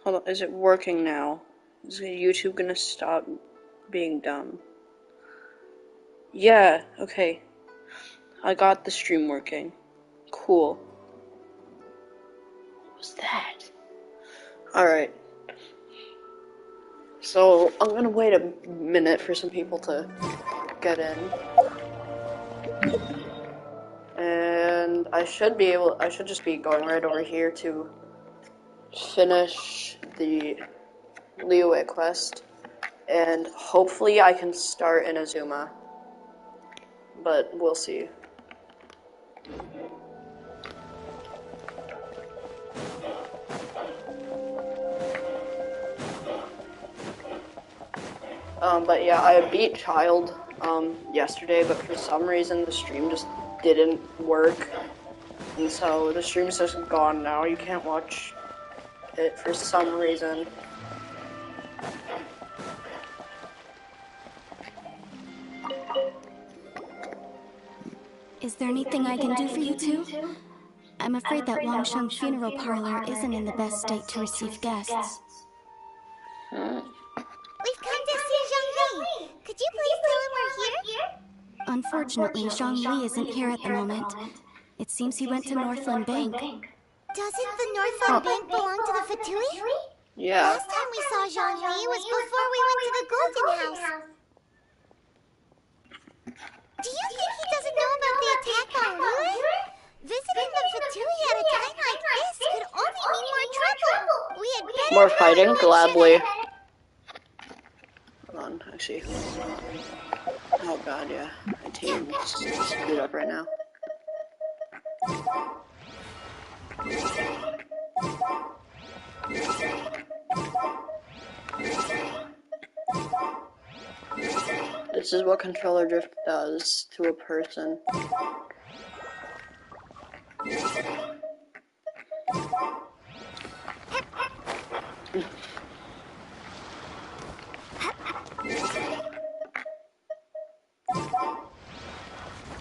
Hold on, is it working now? Is YouTube gonna stop being dumb? Yeah, okay. I got the stream working. Cool. What was that? Alright. So, I'm gonna wait a minute for some people to get in. And I should just be going right over here to finish the Liyue quest. And hopefully I can start Inazuma. But we'll see. But yeah, I beat Child, yesterday, but for some reason the stream just didn't work. And so the stream's just gone now. You can't watch it for some reason. Is there anything I can do for you two? I'm afraid that Wangsheng funeral parlor isn't in the best state to receive guests. We've come to see Zhongli. Could you please tell him we're here? Unfortunately, Zhongli isn't here at the moment. It seems he went to Northland Bank. Doesn't the Northland Bank belong to the Fatui? Yeah. Last time we saw Zhongli was before we went to the Golden House. Do you think he doesn't know about the attack on Liyue? Visiting the Fatui at a time like this could only mean more trouble. We had better More fighting, gladly. Hold on, actually. Oh god, yeah. My team is screwed up right now. This is what controller drift does to a person.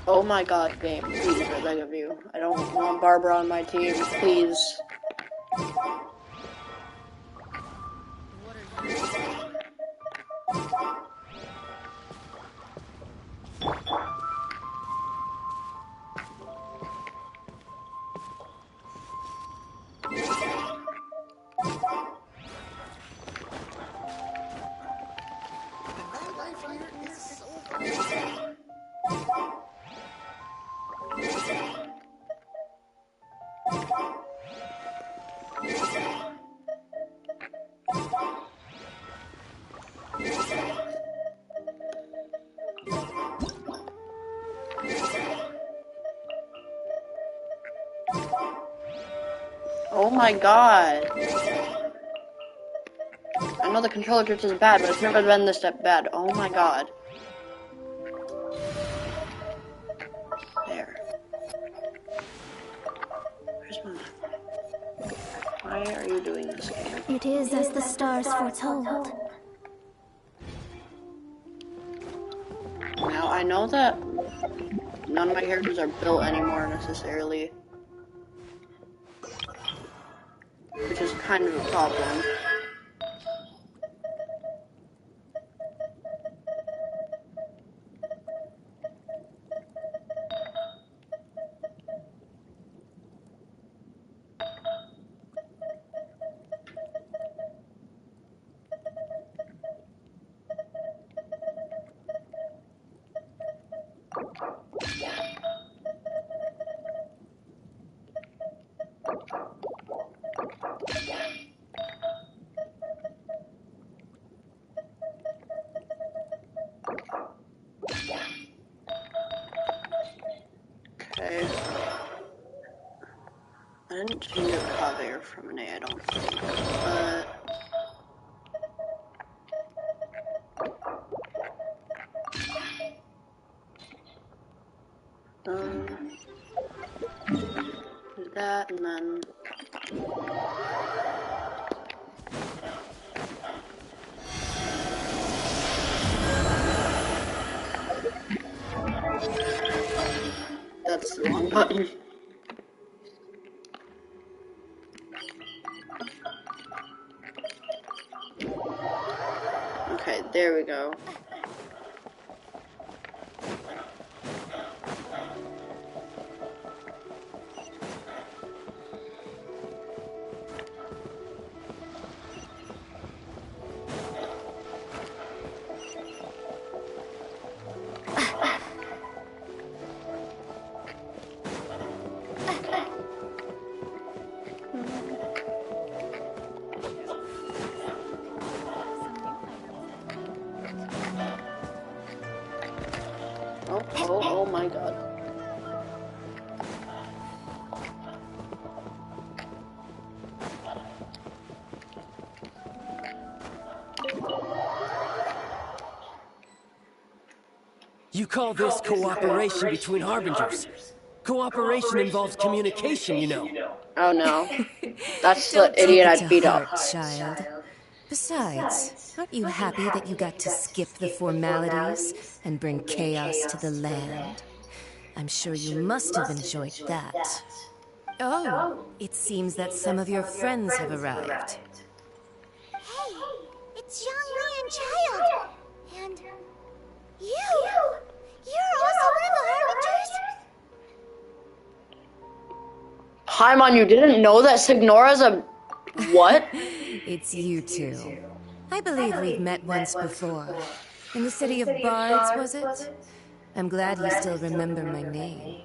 Oh my god, game. Please, I beg of you. I don't want Barbara on my team, please. Oh my god. I know the controller drift is bad, but it's never been this bad. Oh my god. There. Where's my map? Why are you doing this game? It is as the stars foretold. Now, I know that none of my characters are built anymore necessarily. Which is kind of a problem. Okay. I didn't change your cover from an A, I don't think. But do that and then that's the wrong button. Okay, there we go. Oh my god. You call this cooperation between Harbingers? Cooperation involves communication, you know. Oh no. That's the Don't idiot take it I to beat heart, up. child. Besides, aren't you happy that you got to skip the formalities and bring chaos to the land? I'm sure you must have enjoyed that. Oh, it seems that some of your friends have arrived. Hey, it's Zhongli and Child. And you! You're also one of the Harbingers? Paimon, you didn't know that Signora's a... what? It's you two. I believe we've met once before. In the City of Bards, was it? I'm glad you still remember my name.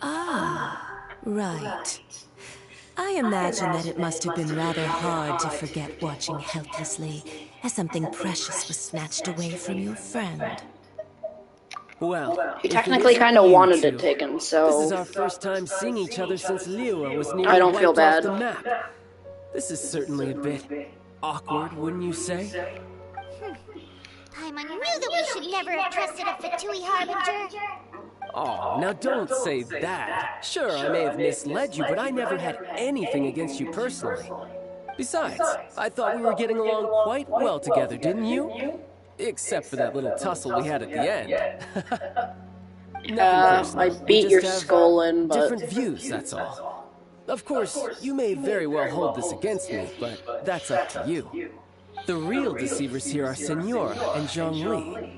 Ah, right. I imagine that it must have been rather hard to forget watching helplessly as something precious was snatched away from your friend. Well, He if it technically isn't kind of you wanted two, it taken, this is so... our first time seeing each other since Liyue was I nearly don't feel wiped off bad. the map. This is certainly a bit awkward, wouldn't you say? Paimon knew that we should never have trusted a Fatui Harbinger. Oh, now don't say that. Sure, I may have misled you, but I never had anything against you personally. Besides, I thought we were getting along quite well together, didn't you? Except for that little tussle we had at the end. Nothing personal. I We beat just your have skull in, but... different views, that's all. Of course, you may very well hold this against me, but that's up to you. The real deceivers here are Senora and Zhongli.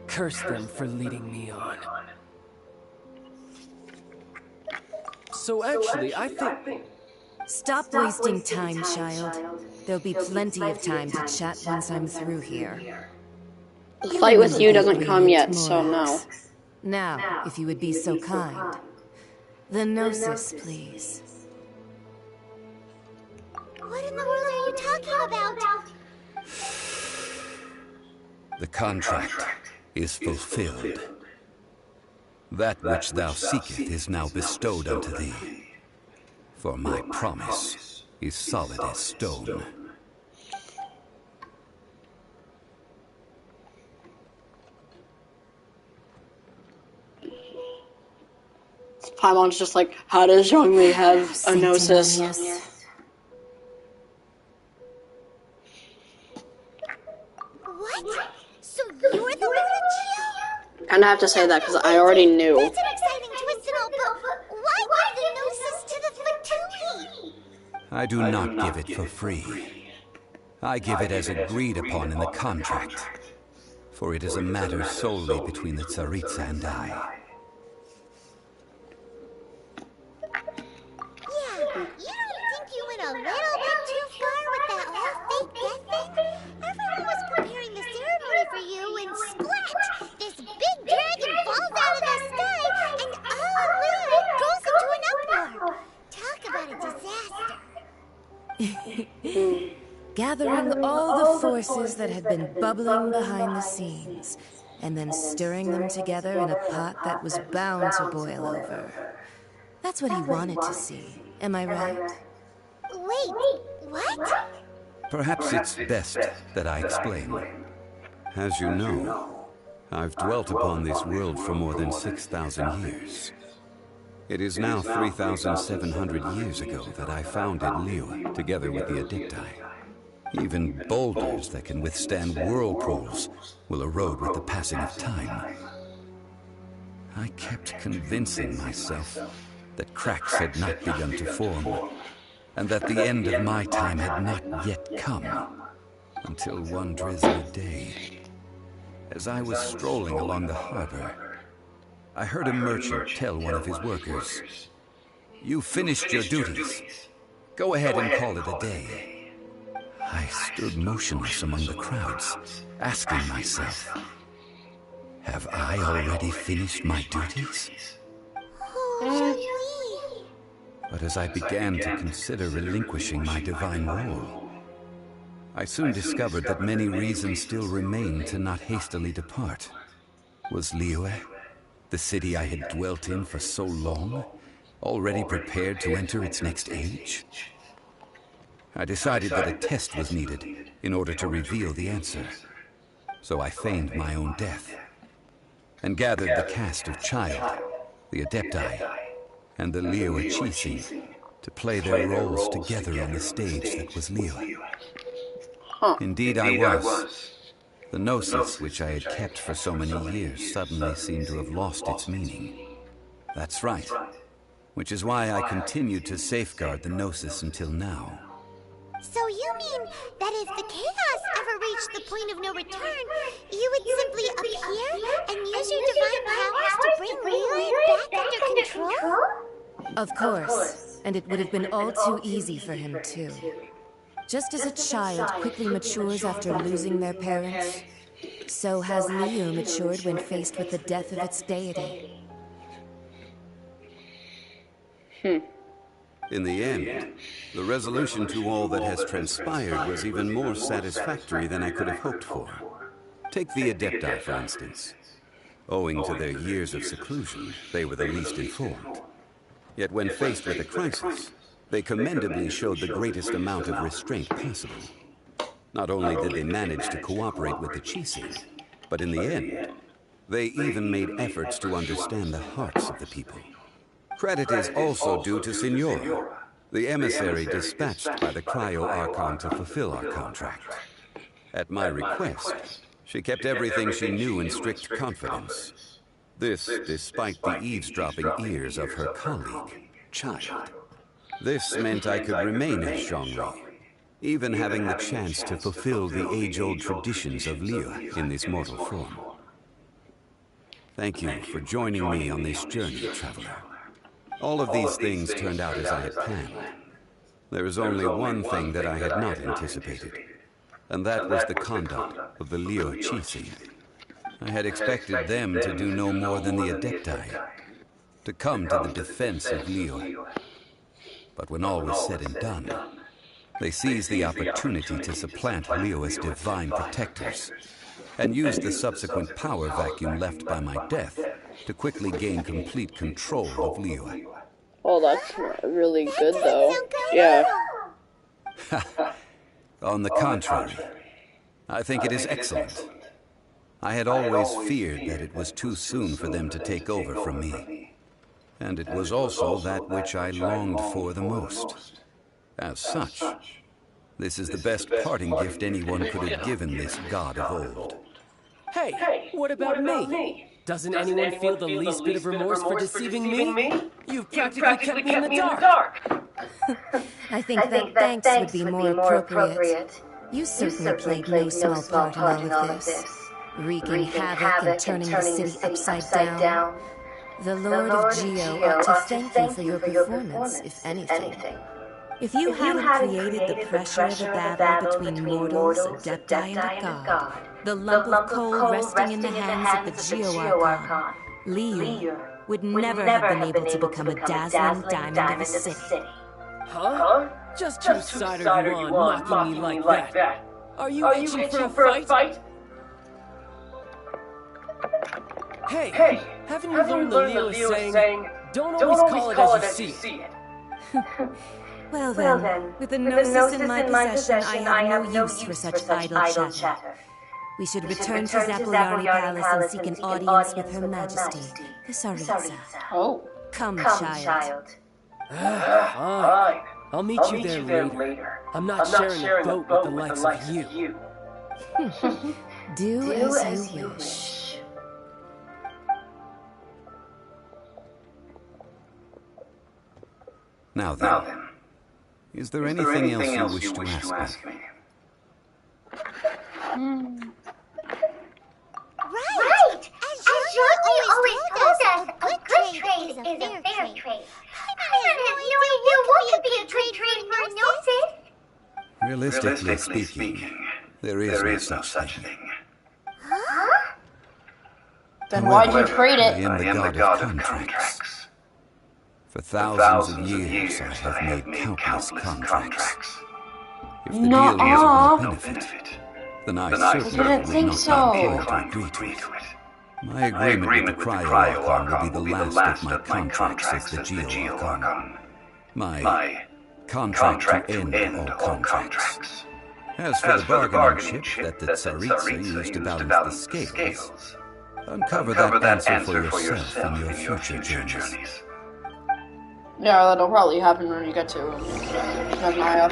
Curse them for leading me on. So actually, I think... Stop wasting time, child. There'll be plenty of time to chat once I'm through here. The fight with you doesn't come yet, so no. Morax. Now, if you would be so kind. The Gnosis, please. What in the world are you talking about? The contract is fulfilled. That which thou seekest is now bestowed unto thee. For my promise is solid as stone. Paimon's just like, how does Zhongli have a gnosis? What? So you're the Lunachio? Kinda have to say that because I already knew. That's an exciting twist and all, but why give the Gnosis to the Fatui? I do not give it for free. I give it as agreed upon in the contract. For it is a matter solely between the Tsaritsa and I. Yeah, you don't think you went a little bit too far with that whole fake death thing? Everyone was preparing the ceremony for you, and splat! This big dragon falls out of the sky, and all of Liyue goes into an uproar. Talk about a disaster. Gathering all the forces that had been bubbling behind the scenes, and then stirring them together in a pot that was bound to boil over. That's what he wanted to see, am I right? Wait, what? Perhaps it's best that I explain. As you know, I've dwelt upon this world for more than 6,000 years. It is now 3,700 years ago that I founded Liyue, together with the Addicti. Even boulders that can withstand whirlpools will erode with the passing of time. I kept convincing myself that cracks had not begun to form, and that the end of my time had not yet come. Until one drizzly day, as I was strolling along the harbor, I heard a merchant tell one of his workers, "You finished your duties. Go ahead and call it a day." I stood motionless among the crowds, asking myself, have I already finished my duties? But as I began to consider relinquishing my divine role, I soon discovered that many reasons still remained to not hastily depart. Was Liyue, the city I had dwelt in for so long, already prepared to enter its next age? I decided that a test was needed in order to reveal the answer. So I feigned my own death and gathered the cast of Child, the Adepti, and the Liyue Qixing to play their roles together on the stage that was Liyue. Indeed I was. The gnosis which I had kept for so many years suddenly seemed to have lost its meaning. That's right. Which is why I continued to safeguard the gnosis until now. So you mean that if the chaos ever reached the point of no return, you would simply appear and use your divine powers to bring Liyue back under control? Of course, and it would have been all too easy for him too. Just as a child quickly matures after losing their parents, so has Liyue matured when faced with the death of its deity. In the end, the resolution to all that has transpired was even more satisfactory than I could have hoped for. Take the Adepti, for instance. Owing to their years of seclusion, they were the least informed. Yet when faced with a crisis, they commendably showed the greatest amount of restraint possible. Not only did they manage to cooperate with the Qixing, but in the end, they even made efforts to understand the hearts of the people. Credit is also due to Signora, the emissary dispatched by the Cryo-Archon to fulfill our contract. At my request, she kept everything she knew in strict confidence. This despite the eavesdropping ears of her colleague, Child. This meant I could remain as Zhongli, even having the chance to fulfill the age-old traditions of Liyue in this mortal form. Thank you for joining me on this journey, Traveler. All of these things turned out as I had planned. There is only one thing that I had not anticipated, and that was the conduct of the Liyue Qixing. I had expected them to do no more than the Adepti, to come to the defense of Liyue. But when all was said and done, they seized the opportunity to supplant Liyue as divine protectors, and used the subsequent power vacuum left by my death to quickly gain complete control of Liyue. Oh, that's really good, though. Yeah. On the contrary, I think it is excellent. I had always feared that it was too soon for them to take over from me. And it was also that which I longed for the most. As such, this is the best parting gift anyone could have given this god of old. Hey, what about me? Doesn't anyone feel the least bit of remorse for deceiving me? You've practically kept me in the dark. I think that thanks would be more appropriate. You certainly played no small part in all of this, wreaking havoc and turning the city upside down. The Lord of Geo ought to thank you for your performance, if anything. If you hadn't created the pressure of a battle between mortals, Adepti, and a god, the lump of coal resting in the hands of the Geo-Archon, Liyue would never have been able to become a dazzling diamond of a city. Huh? Just whose side are you on, mocking me like that? Are you itching for a fight? Hey, haven't you learned the Liyue saying, don't always call it as you see it? Well then, with the gnosis in my possession, I have no use for such idle chatter. We should return to Zapoyari Palace and seek an audience with Her Majesty, the Tsaritsa. Oh. Come, child. Fine. I'll meet you there later. I'm not sharing a boat with the likes of you. Do as you wish. Now then, is there anything else you wish to ask me? Right! As Johnny always told us, a good trade is a fair trade. Paimon has no idea what could be a good trade for no Sid. Realistically speaking, there is no such thing. Huh? Then why'd you trade I it? am the god of contracts. For thousands of years, I have made countless contracts. If the deal is of no benefit, then I certainly didn't would think not so. be inclined to agree to it. My agreement with the Cryo-Archon will be the last of my contracts as the Geo-Archon. My contract to end all contracts. As for the bargaining chip that the Tsaritsa used to balance the scales, uncover that answer for yourself in your future journeys. Yeah, that'll probably happen when you get to Naya.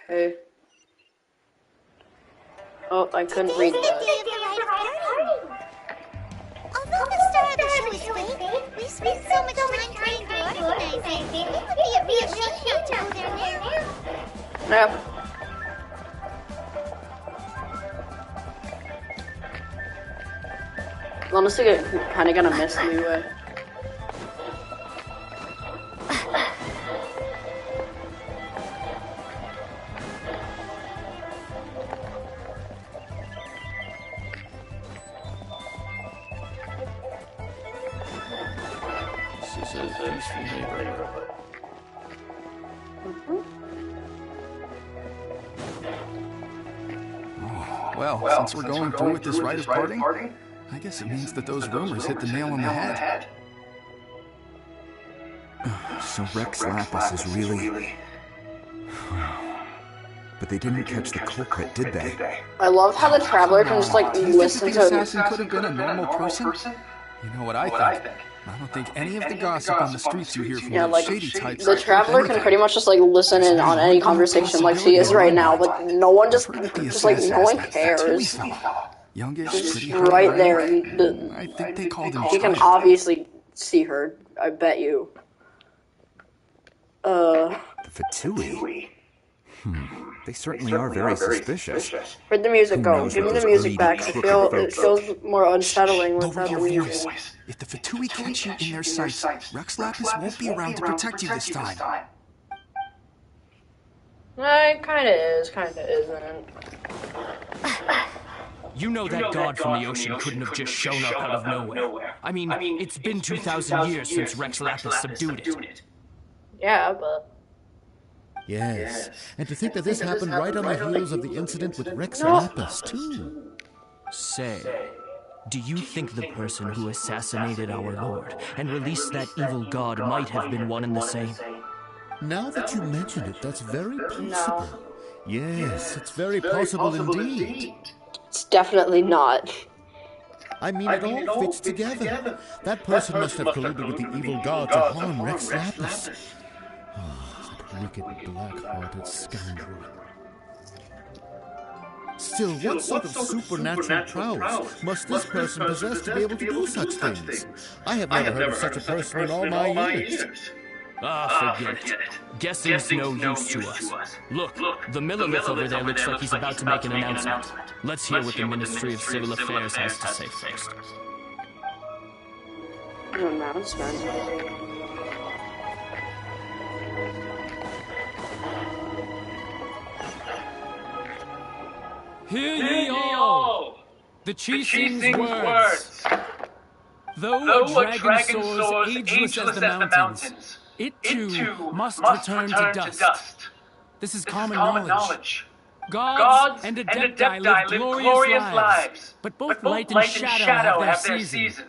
Okay. Oh, I couldn't read that. Although the star of the show is fake, we spend so much time trying to organize it. It would be a real shame not to go there now. Yep. Honestly, I'm kind of gonna miss Liyue. This is a peaceful neighborhood. Well, since we're going through with this rite of parting, I guess it means that those rumors hit the nail on the head. So Rex Lapis is really... But they didn't catch the culprit, did they? I love how the Traveler can just like Do you think listen the to. assassin could have been a normal person? You know what I think? I don't think any of the gossip on the streets you hear from Yeah, those like shady types... the Traveler can pretty much just like listen in on any conversation like she is right now, but no one just like no one cares. Youngish, She's pretty right there. I think they called him He can Giant. obviously see her. I bet you. The Fatui? They certainly are very suspicious. Where'd the music go? knows Give me what the those music back. greedy, It crooked feels more unsettling Lower without the your music. voice. If the Fatui catch you in their sights, Rex Lapis won't be around to protect you this time. It kinda is, kinda isn't. You know that god from the ocean couldn't have just shown up out of nowhere. I mean, it's been 2,000 years since Rex Lapis subdued it. Yeah, but Yes, and to think that this happened right on the heels of the incident with Rex Lapis, too. Say, do you think the person who assassinated our lord and released that evil god might have been one and the same? Now that you mention it, that's very possible. Yes, it's very possible indeed. it's definitely not. I mean, it all fits together. That person must have colluded with the evil god to harm Rex Lapis. Ah, that wicked, black-hearted scoundrel. Still, what sort of supernatural prowess must this person possess to be able to do such things? I have never heard of such a person in all my years. Forget it. Guessing's no use to us. Look, the Millilith over there looks like he's about to make an announcement. Let's hear what the Ministry of Civil Affairs has to say first. An announcement. Hear ye all! The Chieftain's words. Though a dragon soars ageless as the mountains, it too must return to dust. This is common knowledge. Gods and Adepti live glorious lives, but both light and shadow have their season.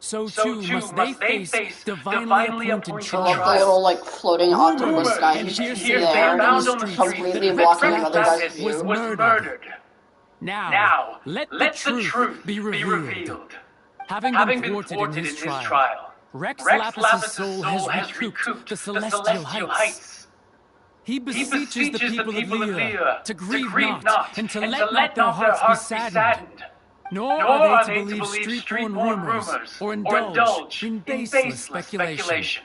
So too must they face divinely appointed I love the little like floating octopus guy. He's just there, and he's completely blocking another guy's view. was murdered. Now, let the truth be revealed. Having been thwarted in his trial, Rex Lapis' soul has recouped the celestial heights. He beseeches the people of Liyue to grieve not and to let not their hearts be saddened. Nor are they to believe street-born rumors or indulge in baseless speculation.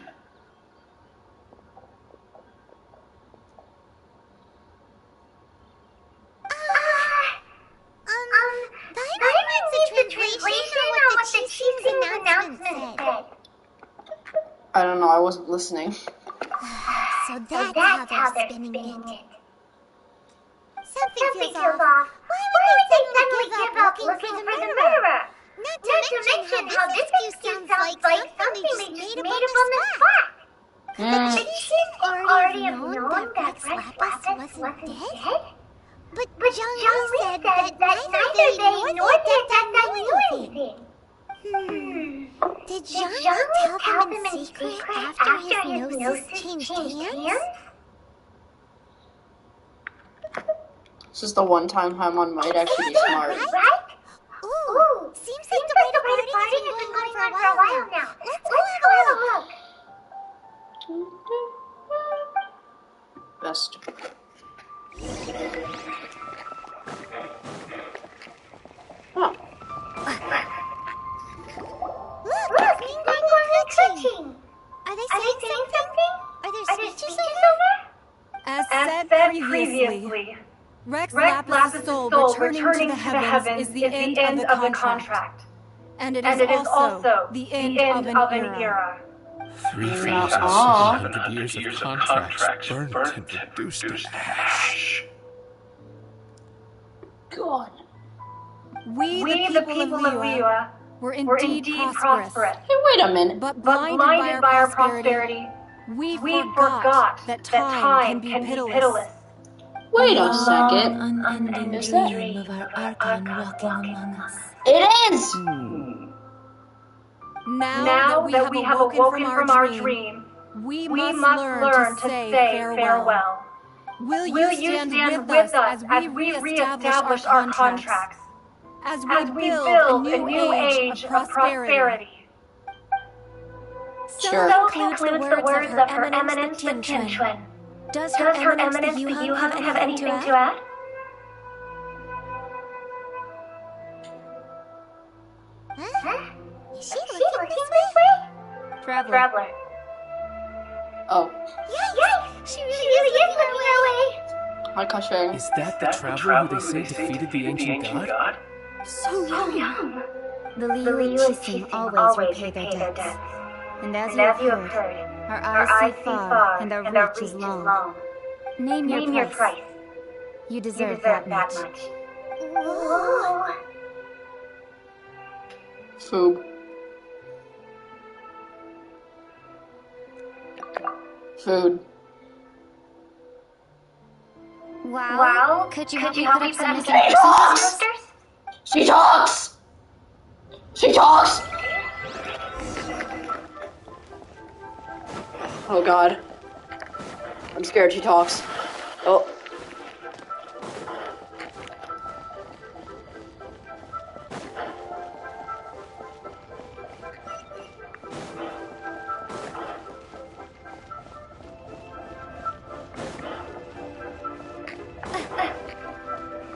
don't know, I wasn't listening. So that's how they're spinning it. Something feels off. Why would they suddenly give up looking for the murderer? Not to mention how this excuse sounds like something they just made up on the spot. The chief already have known that Rex Lapis wasn't dead? But Zhang Li said that neither they nor the attack knew anything. Did Zhang Li tell them in secret after his gnosis changed hands? This is the one time Paimon might actually be smart. Right? Ooh, seems like the way to party has been going on for a while now. Let's go have a look. Best. Oh. Look, Ningguang and Kuching. Are they saying something? Are there speeches over? As said previously, Rex Lapis' soul returning to the heavens is the end of the contract. And it is also the end of an era. 3,700 years of contracts burnt and reduced to ash. God. We the people of Liyue, were indeed prosperous. Hey, wait a minute. But blinded by our prosperity, we forgot that time can be pitiless. Wait a second. Unending dream of our Archon walking among us. It is! Now that we have awoken from our dream, we must learn to say farewell. Will you stand with us as we re-establish our contracts? As we build a new age of prosperity? Sure. So concludes the words of Her Eminence the Tianquan. Does Her Eminence the Yuhan have anything to add? Huh? Is she looking this way? Traveler. Oh. Yikes! She really is looking our way. Hi, Kashay. Is that the traveler who they say defeated the ancient god? So young. The Liyue Qixing always repay their debts. And as you have heard, our eyes see far and our reach is long. Name your price. You deserve that much. Whoa. Foob. Food. Wow. Could you help me put up some missing posters? She talks! She talks! Oh god. I'm scared she talks. Oh.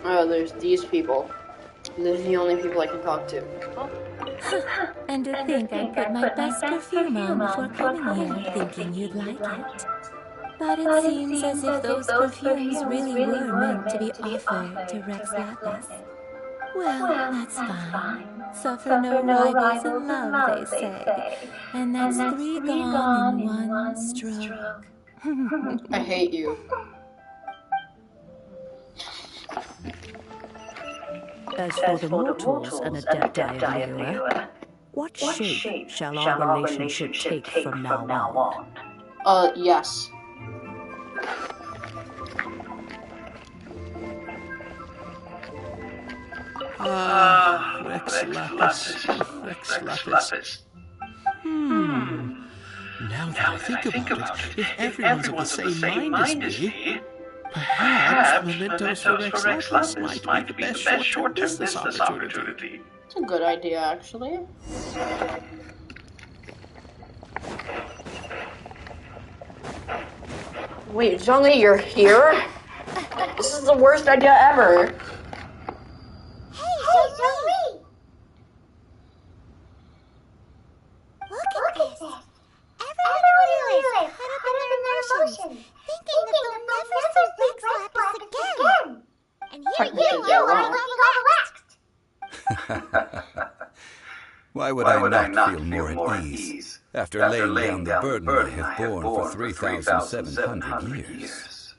Oh, there's these people. They're the only people I can talk to. And to think I put my best perfume on before coming here, thinking you'd like it. But it seems as if those perfumes really were meant to be offered to Rex Lapis. Well, that's fine. Suffer no rivals in love, they say. And that's 3 gone in 1 stroke. I hate you. As for the mortals and adepti of Liyue, what shape shall our relationship take from now on? Yes. Rex Lapis. Now that I think about it, if everyone's of the same mind as me, perhaps mementos for Rex Lapis might be the best short-term business opportunity. It's a good idea, actually. Wait, Zhang Li, you're here? This is the worst idea ever. Hey, Zhang Li! Look at this. Everyone really is caught up in their emotions, thinking that they'll never see Rex Lapis again. And here you are all relaxed. Why would I not feel more at ease after laying down the burden I have borne for 3,700 years.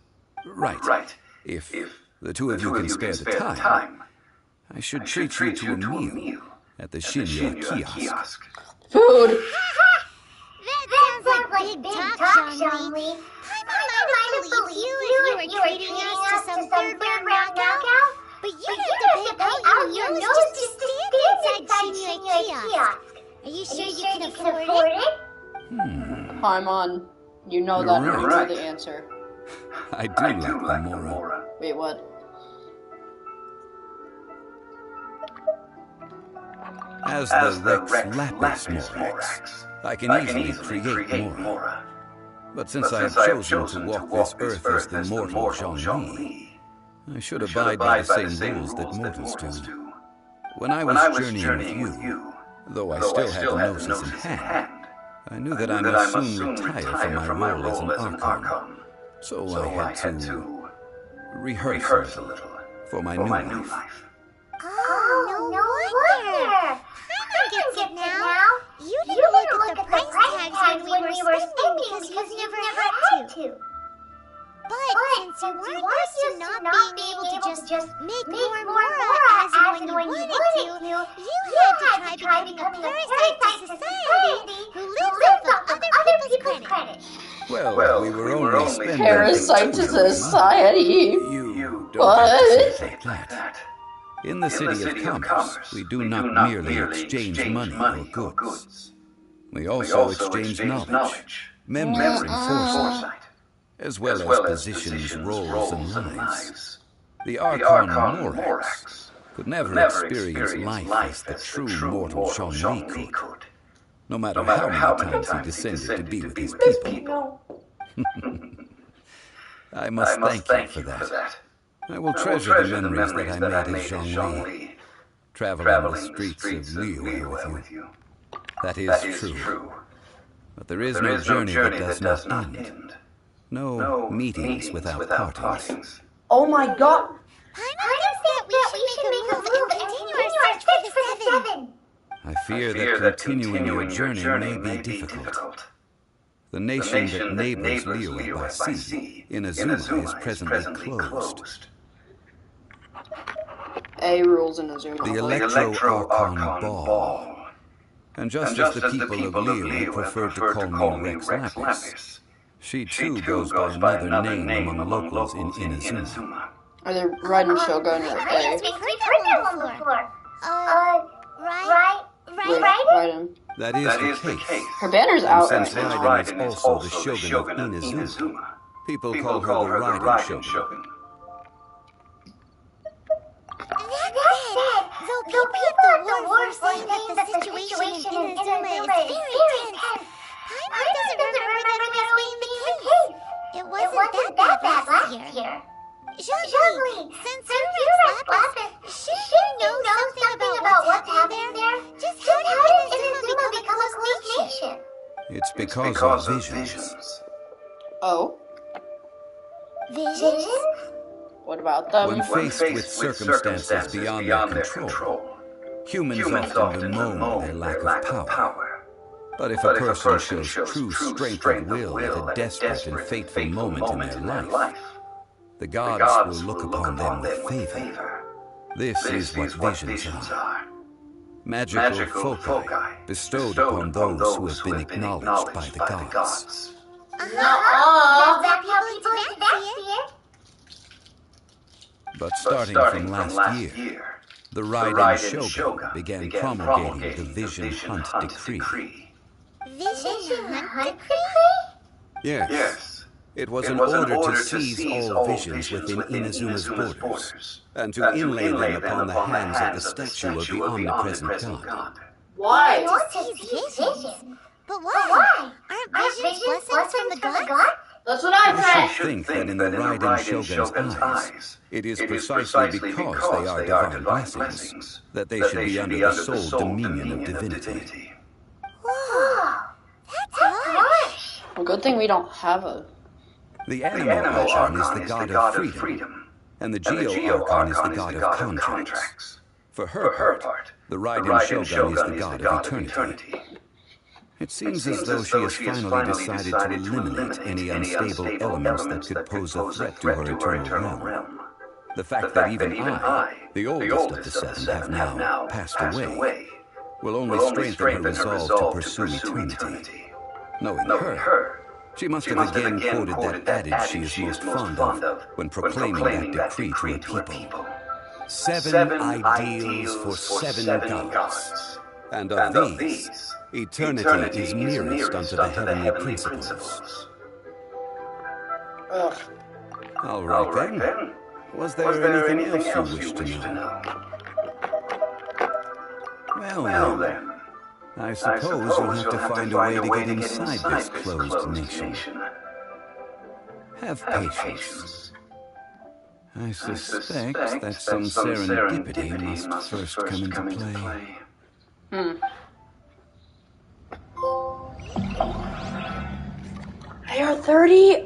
Right. If the two of you can spare the time, I should treat you to a meal at the Liyue kiosk. Food! That sounds like big talk, Zhongli. I might have believed you if you were treating us to some third-round knockout. But you have to pay out your nose just to stand inside Liyue kiosk. Are you sure you can afford it? Paimon, you know that you know the answer. I do like the Mora. Wait, what? As the Rex Lapis Morax, I can easily create Mora. But since I have chosen to walk this earth as the mortal Zhongli, I should abide by the same rules that mortals do. When I was journeying with you, though I still had the gnosis in hand, I knew that I must soon retire from my role as an Archon. So I had to rehearse a little for my new life. Oh, no wonder. I gets it now. You didn't look at the price tags when we were spending because you never had to. But since you weren't used to not being able to just make more Mora as and when you wanted to, you had to try becoming a parasite to society who lives off of other people's credit. Well, we were only spending Parasite to society. You don't have to say that. In the city of commerce, we do not merely exchange money or goods. We also exchange knowledge, memories, and foresight, as well as positions, roles, and lives. The Archon Morax could never experience life as the true mortal Zhongli could, no matter how many times he descended to be with his people. I must thank you for that. I will treasure the memories that I made as Zhongli, traveling the streets of Liyue with you. That is true. But there is no journey that does not end. No meetings without partings. Oh my god! I think that we should make a move and continue our search for the Seven. I fear that continuing your journey may be difficult. The nation that neighbors Liyue by sea, Inazuma, is presently closed. A rules in Inazuma. The Electro-Archon Ball. And just as the people of Liyue prefer to call me Rex Lapis, she too goes by another name among locals in Inazuma. Are they riding Shogun or Yes, A? we've heard that one before. Right? Wait, Raiden. That is the case. Her banner's out. Since Raiden is also the Shogun of Inazuma, people call her the Raiden Shogun. Though people at the war saying that the situation in Inazuma is very tense, Paimon doesn't remember that being the case. It wasn't that bad last year. Zhongli, since you're Rex Lapis, shouldn't you know something about what's happening there? Just how did Inazuma become a closed nation? It's because of visions. Oh? Visions? What about them? When faced with circumstances beyond their control, humans often bemoan their lack of power. But if a person shows true strength of will at a desperate and fateful moment in their life, the gods will look upon them with favor. This is what visions are. Magical foci bestowed upon those who have been acknowledged by the gods. That's how people see it. But starting from last year, the Raiden Shogun began promulgating the Vision Hunt Decree. Vision Hunt Decree? Yes. It was an order to seize all visions within Inazuma's borders, and to inlay them upon the hands of the statue of the omnipresent god. Why? Not to seize visions. But why? Aren't visions blessings from the gods? That's what I I said. should think that in the Raiden Shogun's eyes, it is precisely because they are divine blessings that they should be under the sole dominion of divinity. Whoa, that's harsh. Well, good thing we don't have a... The Animal Archon is the god of freedom, and the Geo-Archon is the god of contracts. For her part, the Raiden Shogun is the god of eternity. It seems as though she has finally decided to eliminate any unstable elements that could pose a threat to her eternal realm. The fact that even I, the oldest of the seven, have now passed away, will only strengthen her resolve to pursue eternity. Knowing her, she must have again quoted that adage she is most fond of when proclaiming that decree to her people. 7 ideals for 7 gods, and of these, eternity is nearest unto the heavenly principles. Ugh. All right then. Was there anything else you wish to know? Well then, I suppose you'll have to find a way to get inside this closed nation. Have patience. I suspect that some serendipity must first come into play. AR-30?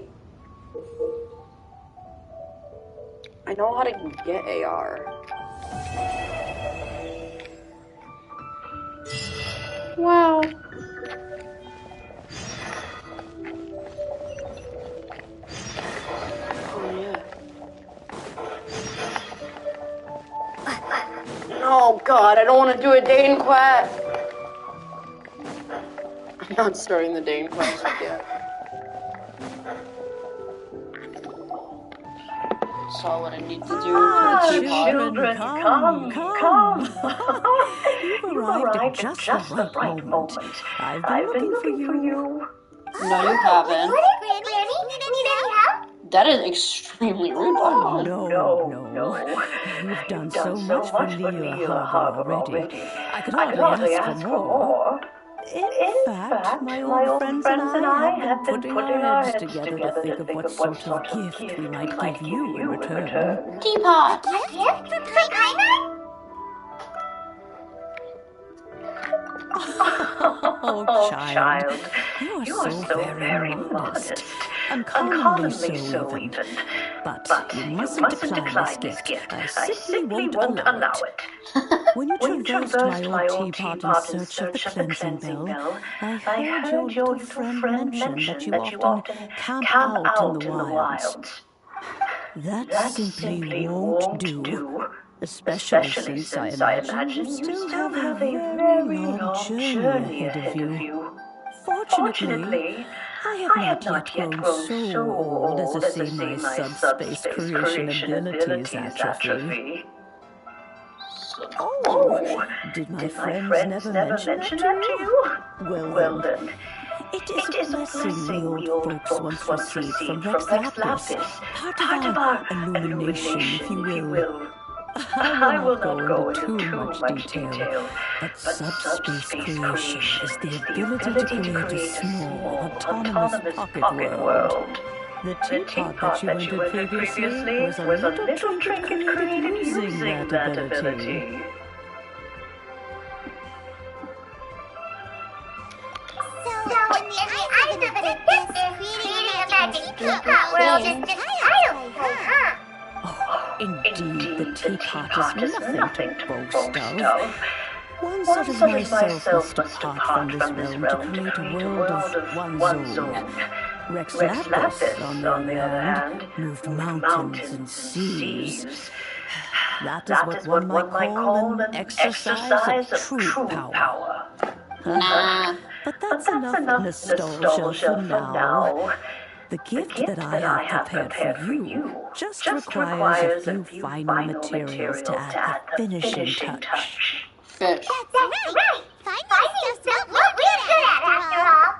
I know how to get AR. Wow. Oh yeah. Oh god, I don't want to do a Dane quest. I'm not starting the Dane quest yet. That's all what I need to do for the teapot. Children, come. You've arrived at just the right moment. I've been looking for you. No, you haven't. Granny, need any help? That is extremely rude, Paimon. No. You've done so much for Liyue Harbor already. I could hardly ask for more. In fact, my old friends and I have been putting our heads together to think of what sort of gift we might give you in return. Teapot! A gift from Paimon? Oh, child, you are so very modest. Uncommonly so even. But you mustn't decline this gift. I simply won't allow it. When you traversed my old teapot in search of the cleansing bell, I heard your little friend mention that you often camp out in the wilds. That simply won't do. Especially since I imagine you still have a very long journey ahead of you. Fortunately, I have not yet grown so old as to see my subspace creation abilities atrophy. Oh, did my friends never mention that to you? Well then, it is a blessing the old folks once received from Rex Lapis, part of our illumination, if you will. I will not go into too much detail, but subspace creation is the ability to create a small, autonomous pocket world. The teapot that you entered previously was a little trinket created using that ability. So, in the eyes of an abyss, creating a magic teapot world is just child's play, huh? Indeed, the teapot is nothing to boast of. One such as myself must depart from this realm to create a world of one's own. Rex Lapis, on the other hand, moved mountains and seas. That is what one might call an exercise of true power. But that's enough nostalgia for now. The gift that I have prepared for you just requires a few final materials to add the finishing touch. Fish. That's right. Finding stuff's what we're good at, after all.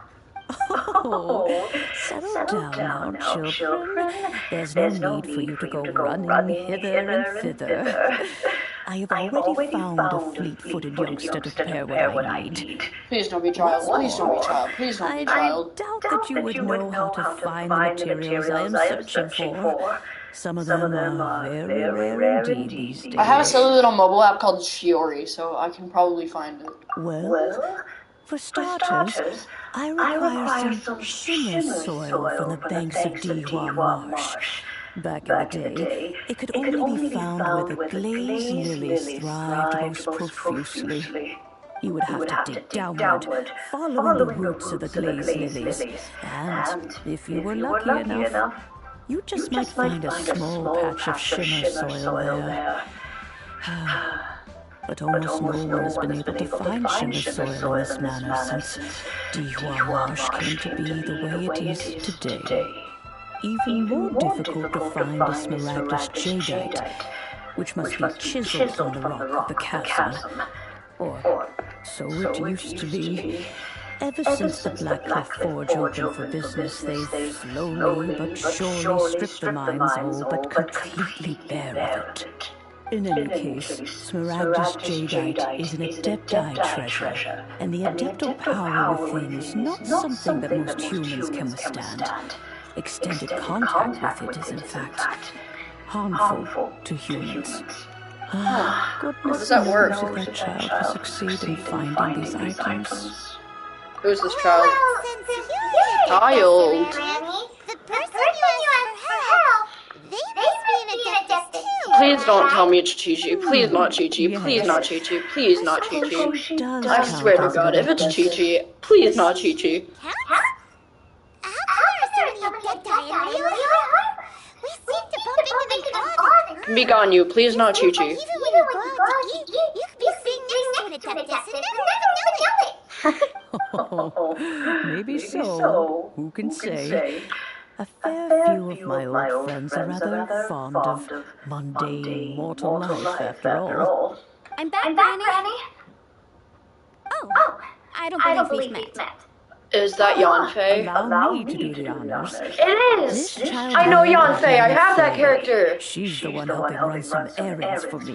Oh, settle down now, children. There's no need for you to go running hither and thither. I have already found a fleet-footed youngster to prepare what I need. Please don't be child. Please don't be child. Please don't be child. I doubt that you would know how to find the materials I am searching for. Some of them are very rare indeed these days. I have a silly little mobile app called Shiori, so I can probably find it. Well, for starters, I require some shimmer soil from the banks of Dihua Marsh. Back in the day, it could only be found where the glazed lilies thrived most profusely. You would have to dig downward, following the roots of the glazed lilies, and if you were lucky enough, you just might find a small patch of shimmer soil there. But almost no one has been able to find shimmer soil in this manner since Liyue Marsh came to be the way it is today. Even more difficult to find is smaragdus jadeite, which must be chiseled from the rock of the chasm. Or so it used to be. Ever since the Blackcliff Forge opened for business, they've slowly but surely stripped the mines all but completely bare of it. In any case, smaragdus jadeite is an adepti treasure, and the adeptal power within is not something that most humans can withstand. Extended contact with it is, in fact, harmful to humans. Goodness How does that work? knows if that child will succeed in finding these items. Who's this child? Since you Child. the person you asked for help, they must be an adeptus too. Please don't tell me it's Chi-Chi. Please not Chi-Chi. Please not Chi-Chi. Please not Chi-Chi. She does I swear to God, if it's Chi-Chi, please not Chi-Chi. How come there are so many adepti in Liyue? We seem to bump into them often. Be gone, you. Please not Chi-Chi. Even when you go out to eat, you could be sitting next to an adeptus and never even know it. Maybe so. Who can say? A fair few of my old friends are rather fond of mundane mortal life, after all. I'm back, Granny. Oh, I don't believe we've met. Is that Yanfei? Allow me to do the honors. It is! This child I know named Yanfei. I have that Yanfei. character. She's the one helping run some errands for me.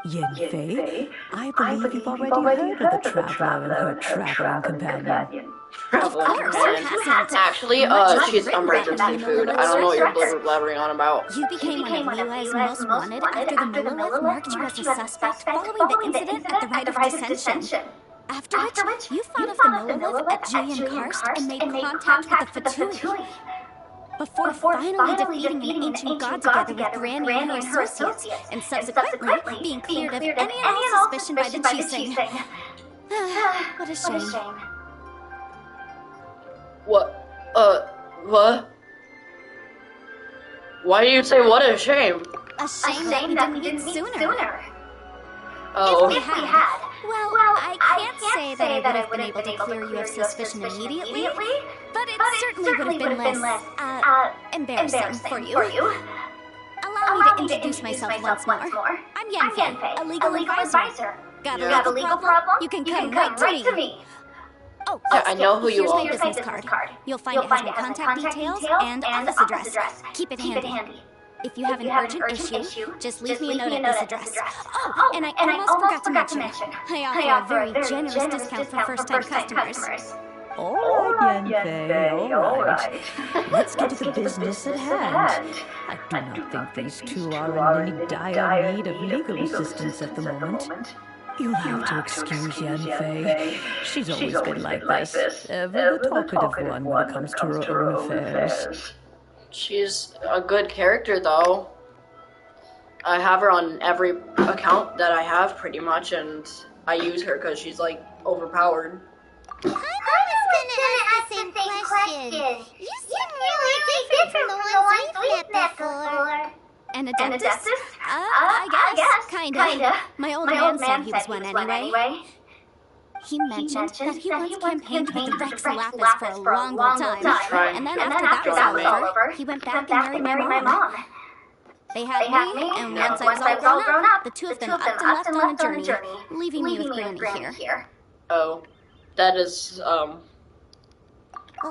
Yanfei, I believe you've already heard of the Traveler and her traveling companion. Actually, she's emergency food. I don't know what you're blabbering on about. You became one of Liyue's most wanted after the Millelith marked you as a suspect following the incident at the Rite of Dissension. After which, you fought off the Millelith at Julian Karst and made contact with the Fatui. Before finally defeating an ancient god together with Granny and her associates, and subsequently being cleared of any and all suspicion by the Chising. What a shame. What? Why do you say what a shame? A shame that we didn't meet sooner. Oh. If we had. Well, I can't say that I would have been able to clear you of suspicion immediately, but it certainly would have been less, embarrassing for you. Allow me to introduce myself once more. I'm Yanfei, a legal advisor. Got a legal problem? You can come right to me. Oh, Yeah, I know who you here's are. my business card. You'll find it has my contact details and office address. Keep it handy. If you have an urgent issue, just leave me a note at this address. Oh, and I almost forgot to mention, I offer a very generous discount for first-time customers. All right, Yanfei, all right. Let's get to the business at hand. I do not think these two are in any dire need of legal assistance at the moment. You'll have to excuse Yanfei. She's always been like this, ever the talkative one when it comes to her own affairs. She's a good character, though. I have her on every account that I have, pretty much, and I use her because she's, like, overpowered. I was gonna ask the same question. You seem really different from the ones we've met before. An adeptus? I guess, kinda. My old man said he was one anyway. He mentioned that he once campaigned with the Rex Lapis for a long time, and then after that was all over, he went back and married my mom. They had me, and once I was all grown up, the two of them up and left on a journey, leaving me with Granny here. Oh, that is, Well,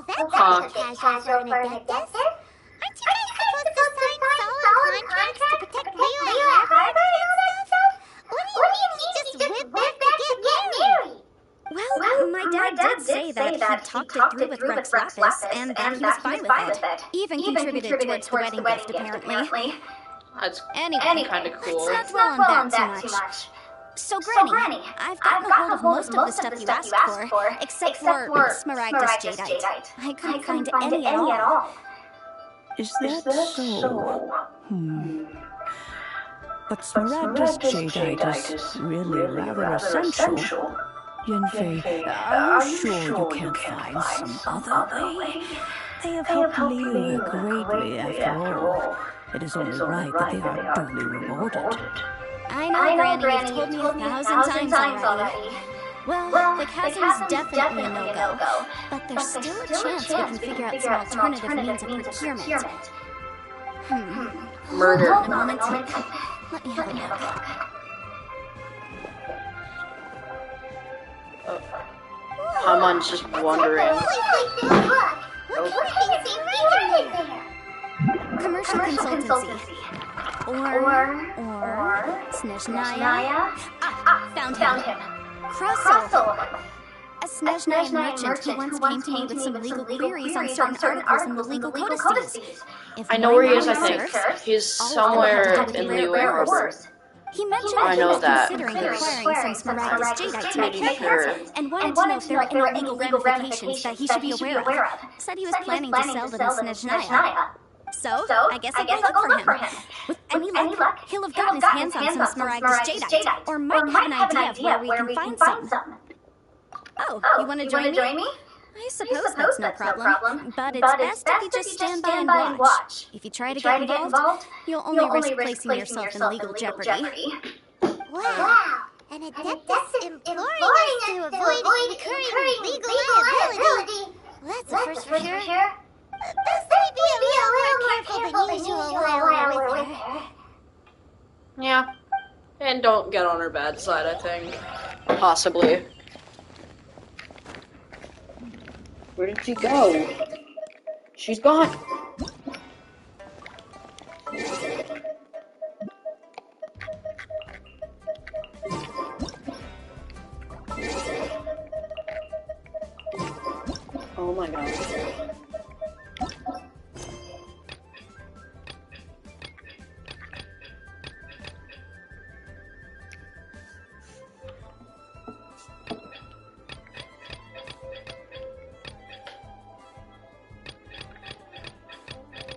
that's not casual for an adeptus. Aren't you guys supposed to sign solid contracts to protect Liyue at Harvard and stuff? What do you mean he just went back to get married? Well, my dad did say that he talked it through with Rex Lapis, and that he was fine with it. Even contributed towards the wedding gift, apparently. that's Anyway, kind of cool. let's not dwell on that too much. So, Granny, I've gotten a hold of most of the stuff you asked for, except for smaragdus jadeite. I couldn't find any at all. Is that so? but Smaragdus jadeite is really rather essential. Yanfei, are you sure you can't find some other way? They have helped Liyue greatly after all. It is only right that they are duly rewarded. I know, Granny, you've told me 1,000 times already. Well, the chasm's definitely a no-go, but there's still a chance we can figure out some alternative means of procurement. Murder. Hold on a moment. Let me have a look. Hamon's just wondering. What kind of things are in there? Commercial consultancy. Or Snezhnaya. Found him. Crosso. A Snezhnaya merchant who once came to me with some legal queries on certain articles in the legal codices. I know where he is, I think. He's somewhere in Liyue. He mentioned he was considering acquiring some Smaragdus jadeite to make headphones, and wanted to know if there were any legal ramifications that he should be aware of. Said he was planning to sell them in Snezhnaya. So, I guess I'll go look for him. With any luck, he'll have gotten his hands on some Smaragdus jadeite, or might have an idea of where we can find some. Oh, you want to join me? I suppose that's no problem, but it's best if you just stand by and watch. If you try to get involved, you'll only risk placing yourself in legal jeopardy. Wow! An Adeptus imploring us to avoid incurring legal liability. Well, that's a first for sure. Best we be a little more careful than usual while we're with her. Yeah. And don't get on her bad side, I think. Possibly. Where did she go? She's gone. Oh my god.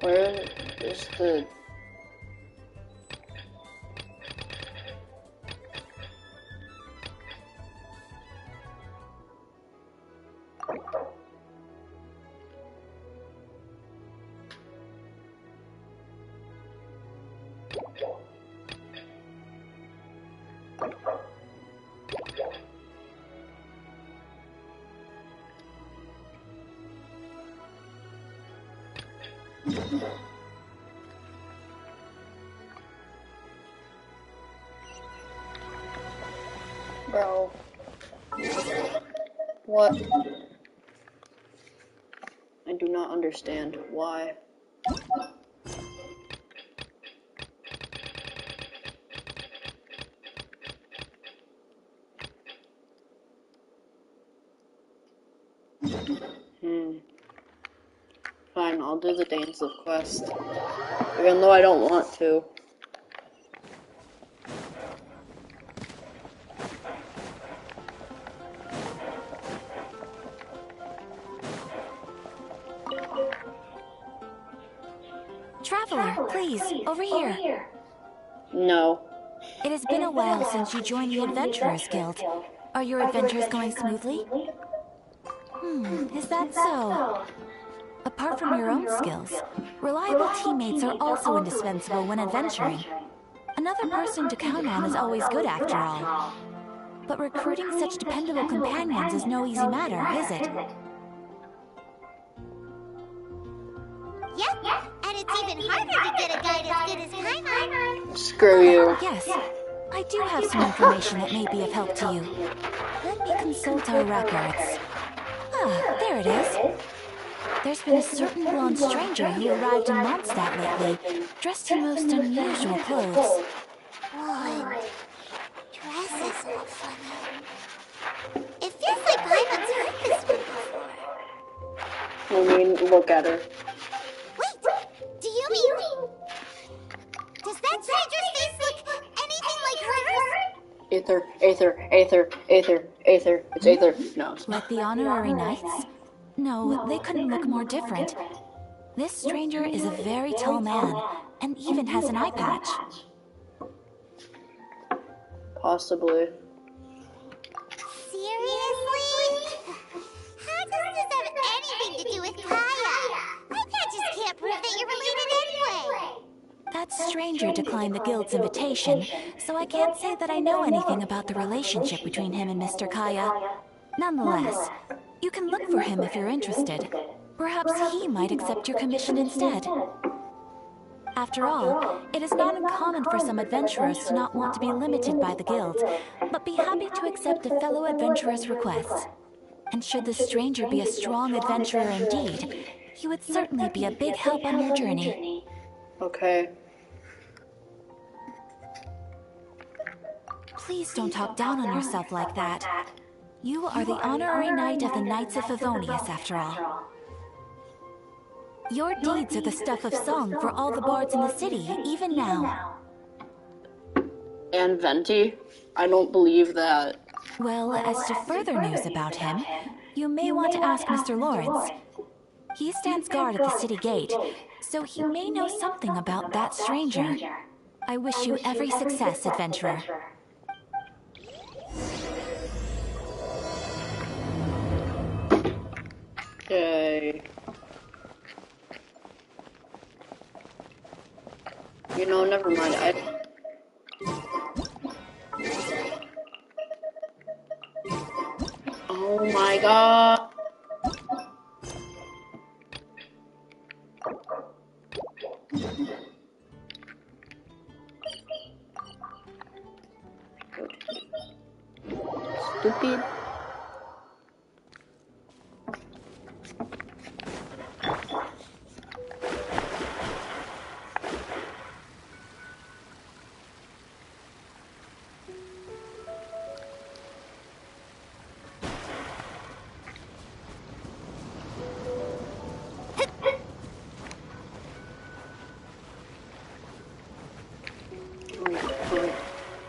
Where is the... Bro. What? I do not understand why. Fine, I'll do the Dance of Quest. Even though I don't want to. Traveler, please, over here. No. It has been a while since you joined the Adventurers Guild. Are your adventures going smoothly? Is that so? Apart from your own skills, reliable teammates are also indispensable when adventuring. Another person to count on is always good after all. But recruiting such dependable companions is no easy matter, is it? Yep, and it's even harder to get a guide as good as Paimon. Screw you. Yes, I do have some information that may be of help to you. Let me consult our records. Ah, there it is. There's been a certain blonde stranger who arrived in Mondstadt lately, dressed in most unusual clothes. One dresses all funny. It feels like Paimon's heard this one before. I mean, look at her. Wait, do you mean... Does that stranger's face look anything like hers? Aether, Aether, Aether, Aether, Aether. It's Aether. No. Like the honorary knights? No, they couldn't look more different. This stranger is a very tall man, and even has an eye patch. Possibly. Seriously? How does this have anything to do with Kaya? My patches can't prove that you're related anyway. That stranger declined the guild's invitation, so I can't say that I know anything about the relationship between him and Mr. Kaya. Nonetheless, you can look for him if you're interested. Perhaps he might accept your commission instead. After all, it is not uncommon for some adventurers to not want to be limited by the guild, but be happy to accept a fellow adventurer's requests. And should the stranger be a strong adventurer indeed, he would certainly be a big help on your journey. Okay. Please don't talk down on yourself like that. You are the honorary knight of the Knights of Favonius, after all. Your deeds are the stuff of song for all the bards in the city, even now. And Venti? I don't believe that. Well, as to further news about him, you may want to ask Mr. Lawrence. He stands guard at the city gate, so he may know something about that stranger. I wish you every success, adventurer. Yay. You know, never mind. Oh my god. Stupid.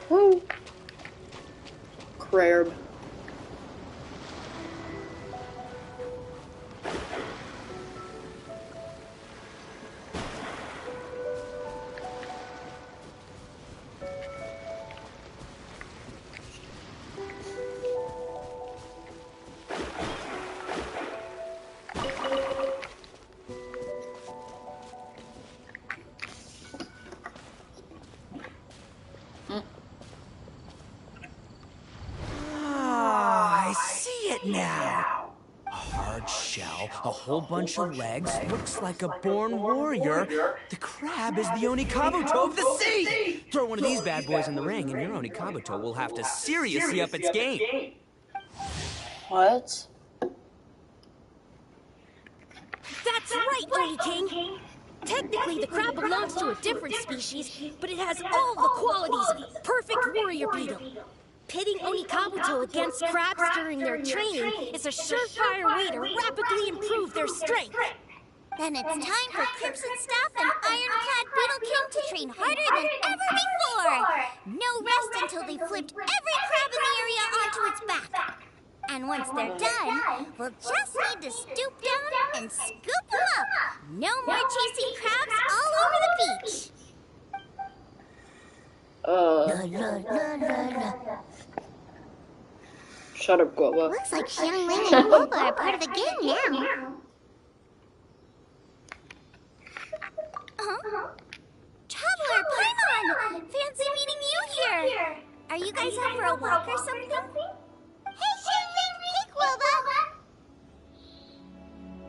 Woo! Crab. Now, a hard shell, a whole bunch of legs, looks like a born warrior. The crab is the Onikabuto of the sea! Throw one of these bad boys in the ring and your Onikabuto will have to seriously up its game. What? That's right, Oni King! Technically, the crab belongs to a different species, but it has all the qualities of a perfect warrior beetle. Pitting Onikabuto against crabs during their training is a surefire way to rapidly improve their strength. Then it's time for Crimson Staff and Ironclad Beetle King to train harder than ever before. No rest until they've flipped every crab in the area onto its back. And once they're done, we'll just need to stoop down and scoop them up. No more chasing crabs all over the beach. Shut up, Guava. Looks like Xiangling and Guava are part of the gang now. Traveler, Paimon! Fancy meeting you here! Are you guys out for a walk or something? Hey, Xiangling! Hey, Guava!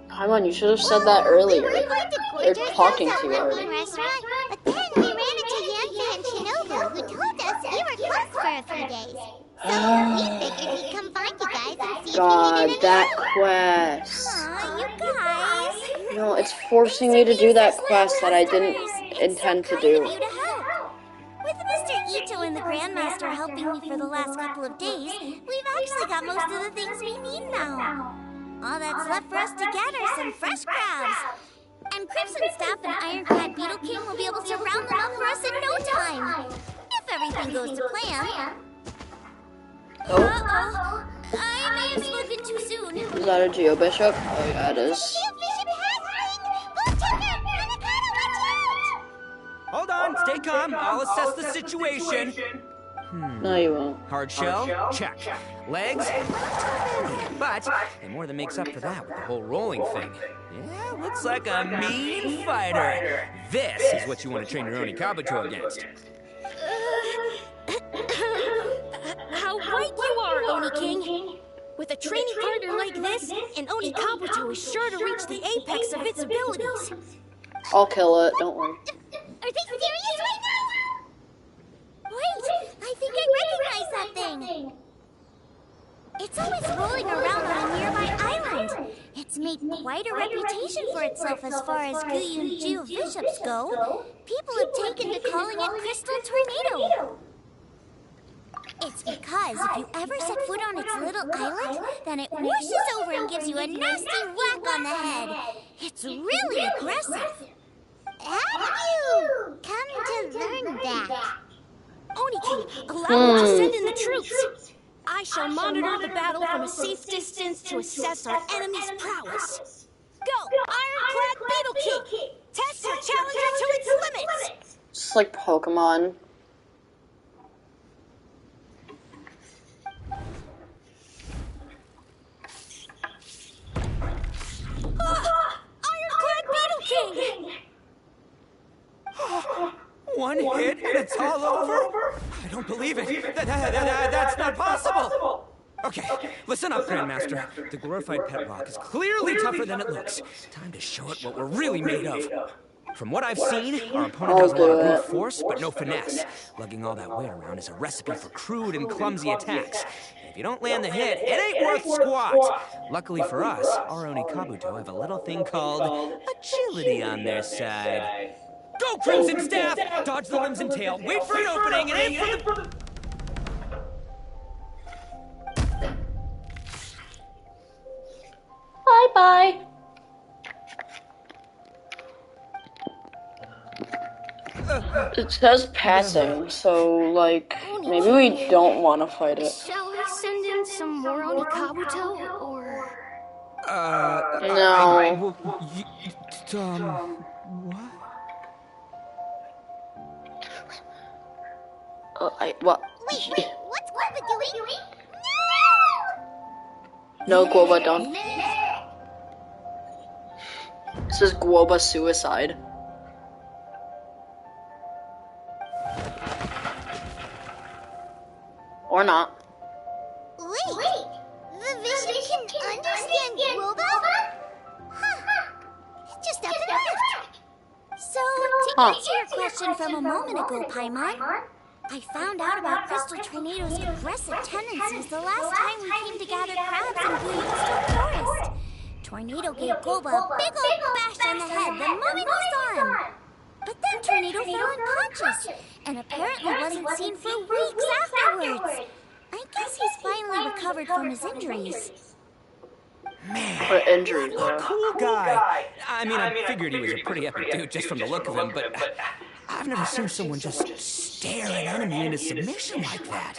Paimon, you should have said that earlier. We were going to They're gorge talking ourselves to you at already. one restaurant, but then we ran into Yanfei and Shinobu, who told us you were closed for a few days. So we figured we'd come find you guys and see God, if you needed that any help. quest. Aw, you guys. No, it's forcing me to do that quest that I didn't intend to do. You to help. With Mr. Ito and the Grandmaster helping me for the last couple of days, we've actually got most of the things we need now. All that's left for us to get are some fresh crabs. And Crimson Staff and Ironclad Beetle King will be able to round them up for us in no time. If everything goes to plan. Uh-oh. I may have spoken too soon. Is that a Geo Bishop? Oh yeah, it is. Hold on, stay calm. I'll assess the situation. No, you won't. Hard shell? Check. Legs? But it more than makes up for that with the whole rolling thing. Yeah, looks like a mean fighter. This is what you want to train your Oni Kabuto against. How right you are, Oni King! With a training partner like this, an Oni Kabuto is sure to reach the apex of its abilities. I'll kill it, don't worry. Are they serious right now? Wait, I think I recognize that thing. It's always rolling around on a nearby island. It's made quite a reputation for itself as far as Guyun-ju bishops go. People have taken to calling it Crystal Tornado. It's because if you ever set foot on its little island, then it whooshes over and gives you a nasty whack on the head. It's really aggressive. How did you come to learn that? Oni King, allow me to send in the troops. I shall monitor the battle from a safe distance to assess our enemy's prowess. Go, Ironclad Beetle King! Test your challenger to its limits! Just like Pokemon. Ironclad Beetle King! One hit and it's all over? I don't believe it. That's not possible. Okay, listen up, Grandmaster. The glorified pet rock is clearly tougher than it looks. Time to show it what we're really made of. From what I've seen, our opponent has a lot of brute force, but no finesse. Lugging all that weight around is a recipe for crude and clumsy attacks. If you don't land the hit, it ain't worth squat. Luckily for us, our Oni Kabuto have a little thing called agility on their side. Go, Crimson Staff! Dodge the limbs and tail, wait for an opening, and aim for the... Bye-bye. It says passing, so, like, maybe we don't want to fight it. Shall we send in some more Oni Kabuto, or... No. Wait, What? what's Guoba doing? No, Guoba, don't. This is Guoba suicide. Or not. Wait, the vision can understand Guoba? Huh. Just up and left. So, to answer your question from a moment ago, Paimon, I found out about Crystal Tornado's aggressive tendencies the last time we came to gather crabs in Bluestone Forest. Tornado gave Guoba a big old bash on the head the moment he saw him. But then Tornado fell unconscious, and apparently wasn't seen for weeks afterwards. I guess he's finally recovered from his injuries. Man, what injuries? What a cool guy. I mean, I figured he was a pretty epic dude just from the look of him, but I've never seen someone just stare an enemy into submission like that.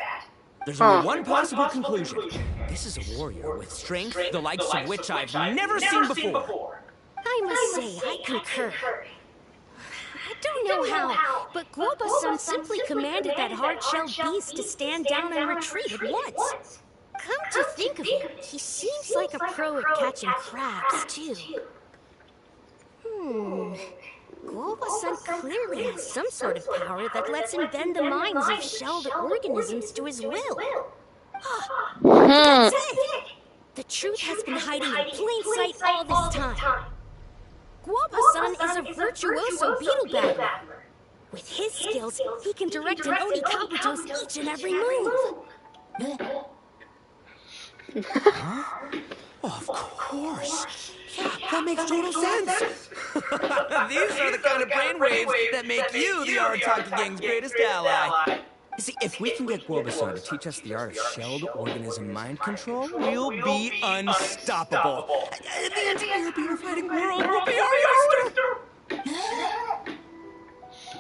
There's only one possible conclusion. This is a warrior with strength, the likes of which I've never seen before. I must say, I concur. I don't know how, but Guoba-san simply commanded that hard-shell beast to stand down and retreat at once. Come to think of it, he seems like a pro at catching crabs, too. Guoba-san clearly has some sort of power that lets him bend the minds of shelled organisms to his will. That's it! The truth has been hiding in plain sight all this time. Guoba-san is a virtuoso beetle battler. With his skills, he can direct an Oni Kabuto's each and every move. Huh? Oh, of course. Yeah, that makes total sense. These are the kind of brainwaves that make you the Arataki Gang's greatest ally. You see, if we can get Guoba-san to teach us the art of shelled organism mind control, we'll be unstoppable. The entire beetle fighting world will be our oyster.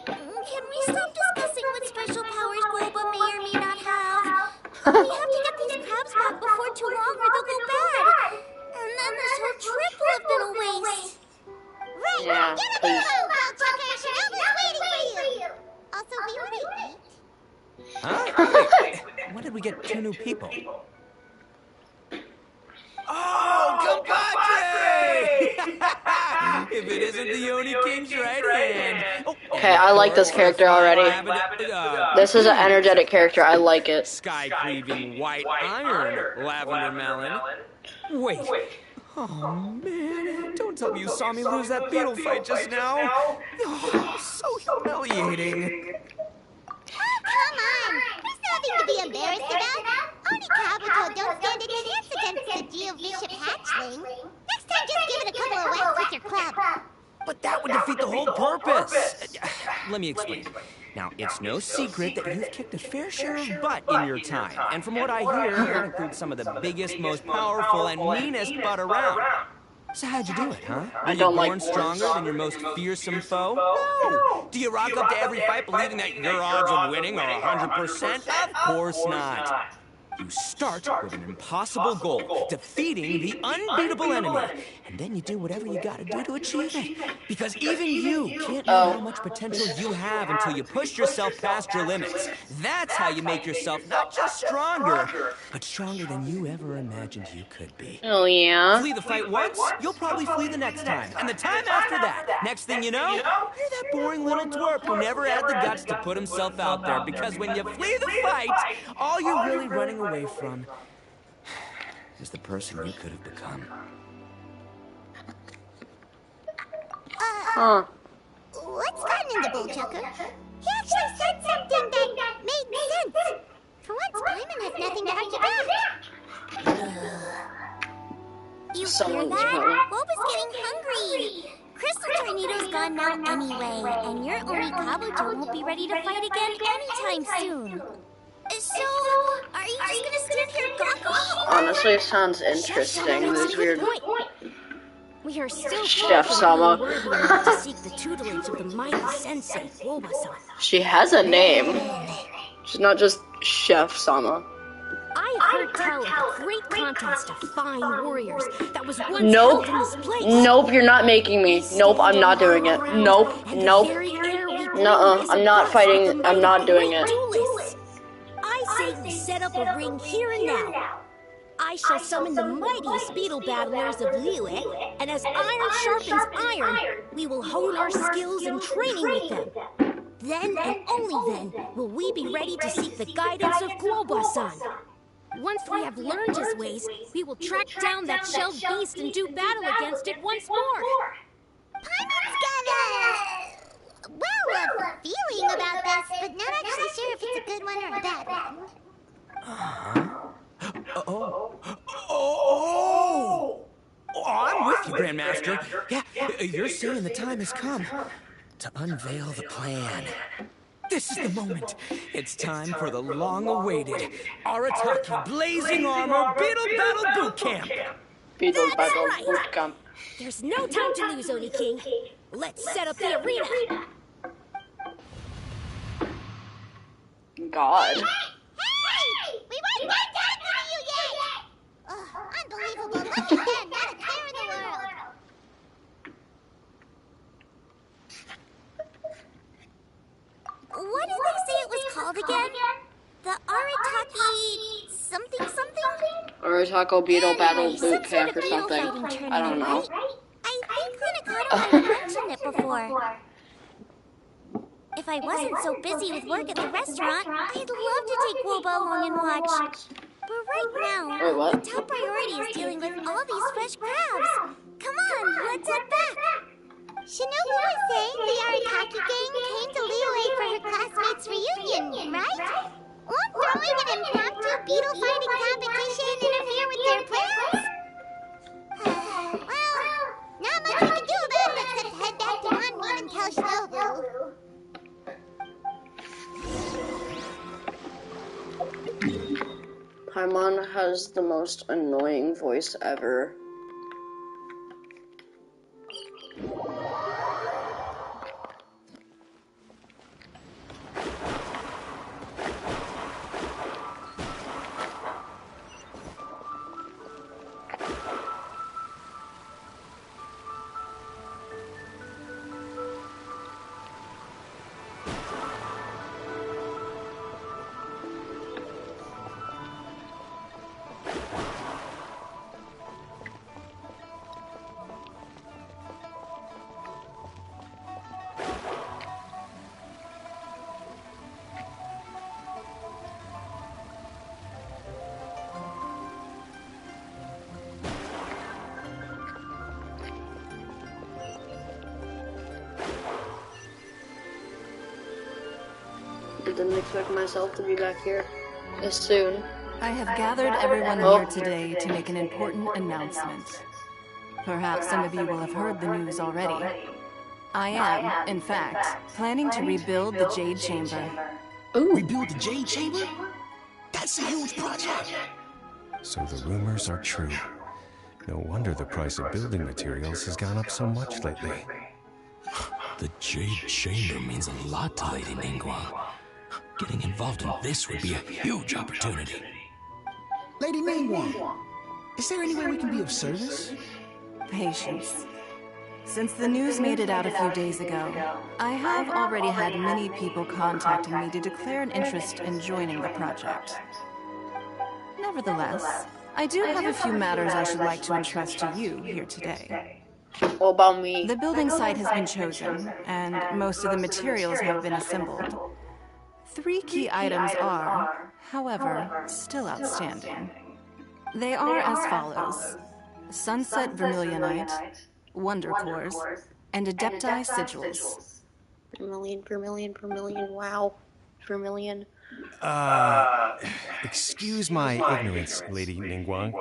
Can we stop discussing what special powers Guoba may or may not have? We have to get these crabs back before too long or they'll go bad. And then this whole trip will have been a waste. Right, yeah, get a big Shinobu's waiting for you. Also, we want to eat. Huh? Wait, when did we get 2 new people? Oh, compadre! If it isn't the Oni King's right hand. Oh, Okay, I like this character already. This is an energetic character. I like it. Sky-cleaving white iron, lavender melon. Wait. Oh, man. Don't tell me you saw me lose that beetle fight just now. Oh, so humiliating. Oh, come on! There's nothing to be embarrassed about. Oni Kabuto don't stand a chance against the Geovicious hatchling. Next time, just give it a couple of whacks with your club. But that would defeat the whole purpose. Let me explain. Now, it's no secret that you've kicked a fair share of butt in your time. And from what I hear, that includes some of the biggest, most powerful, and meanest butt around. So how'd you do it, huh? Were you born stronger than your most fearsome foe? No! Do you rock up to every fight believing that your odds of winning are 100%? Of course not. You start with an impossible goal, defeating the unbeatable enemy. And then you do whatever you gotta do to achieve it. Because even you can't know how much potential you have until you push yourself past your limits. That's how you make yourself not just stronger, but stronger than you ever imagined you could be. Oh, yeah? Flee the fight once, you'll probably flee the next time. And the time after that. Next thing you know, you're that boring little twerp who never had the guts to put himself out there. Because when you flee the fight, all you're really running away from is the person you could have become. What's gotten into Bullchucker? He actually said something that made sense. For once, Paimon has nothing to argue back. You hear that? Woba's getting hungry. Crystal Tornado's gone now anyway, and your Oni Kabuto won't be ready to fight again anytime soon. So, are you just gonna stand here gawking? Honestly, it sounds interesting. These weird... We are still Chef Sama. to seek the tutelage of the mighty sensei, Woba-san. She has a name. She's not just Chef Sama. I heard tell of a great contest of fine warriors that was once held in this place. Nope, you're not making me. Nope, I'm not doing it. Nope, nope. Nuh-uh, I'm not fighting. I'm not doing it. I say we set up a ring here and now. I shall summon the mightiest beetle battlers of Liyue, and as iron sharpens iron, we will hone our skills and training with them. Then and only then will we be ready to seek the guidance of Woba-san. Once we have learned his ways, we will track down that shelled beast and do battle against it once more. Paimon's got a feeling about this, but not actually sure if it's a good one or a bad one. I'm with you, Grandmaster. Yeah, you're saying the time has come to unveil the plan. This is the moment. It's time for the long-awaited Arataki Blazing Armor Beetle Battle Boot Camp. Beetle Battle Boot Camp. There's no time to lose, Oni King. Let's set up the arena. God. Hey! We weren't done talking to you yet! Unbelievable. Look at them. Not a care in the world. What did they say it was called again? The Arataki something something? Aratako Beetle Battle Boot Camp or something. I don't know. I think Hunakato had mentioned it before. If I wasn't so busy with work at the restaurant, I'd love to take Woba along and watch. But right now, the top priority is dealing with all these fresh crabs. Come on, let's head back. Shinobu was saying the Arataki gang came to Liyue for her classmates' reunion, right? Won't throwing an impromptu beetle fighting competition interfere with their plans? Well, not much we can do about it except head back to Hanmin and tell Shinobu. Paimon has the most annoying voice ever. honestly didn't expect myself to be back here as soon. I have gathered everyone here today to make an important announcement. Perhaps some of you will have heard the news already. I am, in fact, planning to rebuild the Jade Chamber. Ooh. Rebuild the Jade Chamber? That's a huge project. So the rumors are true. No wonder the price of building materials has gone up so much lately. The Jade Chamber means a lot to Lady Ningguang. Getting involved in this would be a huge opportunity. Lady Ningguang, is there any way we can be of service? Patience. Since the news made it out a few days ago, I have already had many people contacting me to declare an interest in joining the project. Nevertheless, I do have a few matters I should like to entrust to you here today. What about me? The building site has been chosen, and most of the materials have been assembled. 3 key items are, however, still outstanding. They are as follows: Sunset Vermilionite, Wonder Cores, and Adepti Sigils. Vermilion, wow. Vermilion. Excuse my ignorance, Lady Ningguang.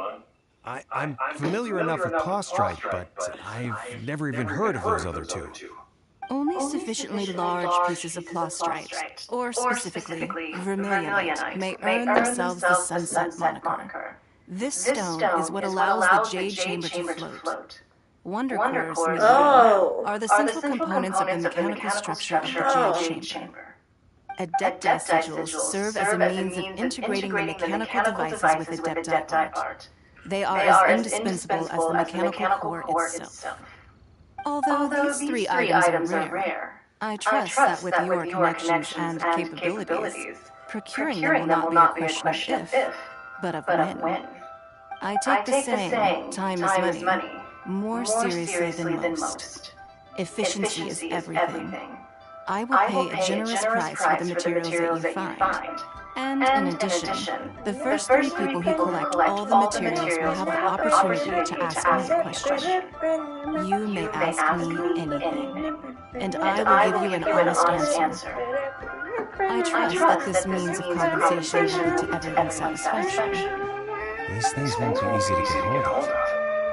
I'm familiar enough with Plaustrite, but I've never even heard of those other two. Only sufficiently large pieces of Plaustrite, or specifically Vermilionite, may earn themselves the Sunset moniker. This stone is what allows the Jade Chamber to float. Wonder Cores, are the central components of the mechanical structure of the Jade Chamber. Adepti Sigils serve as a means of integrating the mechanical devices with Adepti art. They are as indispensable as the mechanical core itself. Although these 3 items are rare, I trust that with your connections and capabilities, procuring them will not be a question of if, but of when. I take the saying, time is money, more seriously than most. Efficiency is everything. I will pay a generous price for the materials that you find. And in addition, the first 3 people who collect all the materials will have the opportunity to ask me a question. You may ask me anything, and I will give you an honest answer. I trust that this means of compensation will lead to everyone's satisfaction. These things won't be easy to get hold of.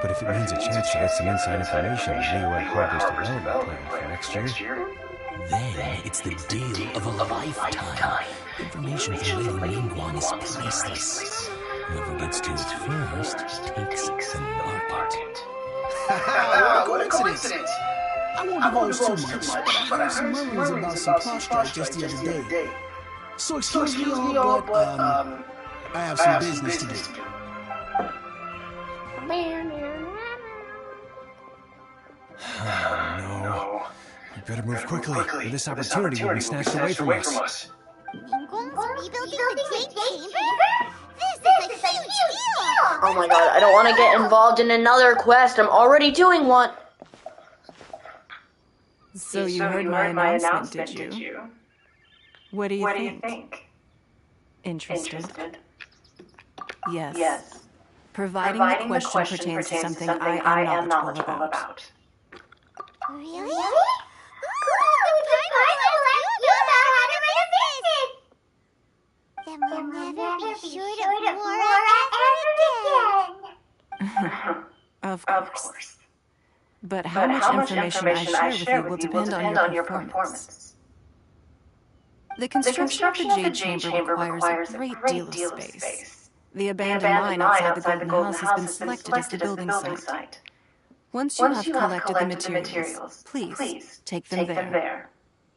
But if it means a chance to get some inside information on Liyue Harbor's development plan for next year, then it's the deal of a lifetime. Information from Lady Ningguang is priceless. Whoever gets to it first takes the market. What a coincidence! I won't divulge too much, but I heard some murmurs about some Plaustrite just the other day. So excuse me all, but I have some business to do. Oh, no. We better move quickly, or this opportunity will be snatched away from us. Ningguang's rebuilding the Jade Chamber? This is a huge deal! Oh my god, I don't want to get involved in another quest. I'm already doing one. So you heard my announcement, did you? What do you think? Interested? Yes. Providing the question pertains to something I am knowledgeable about. Really? Then we'll never be short of Laura ever again. Of course. But how much information I share with you will depend on your performance. The construction of the Jade Chamber requires a great deal of space. The abandoned mine outside the Golden House has been selected as the building site. Once you have collected the materials, please take them there.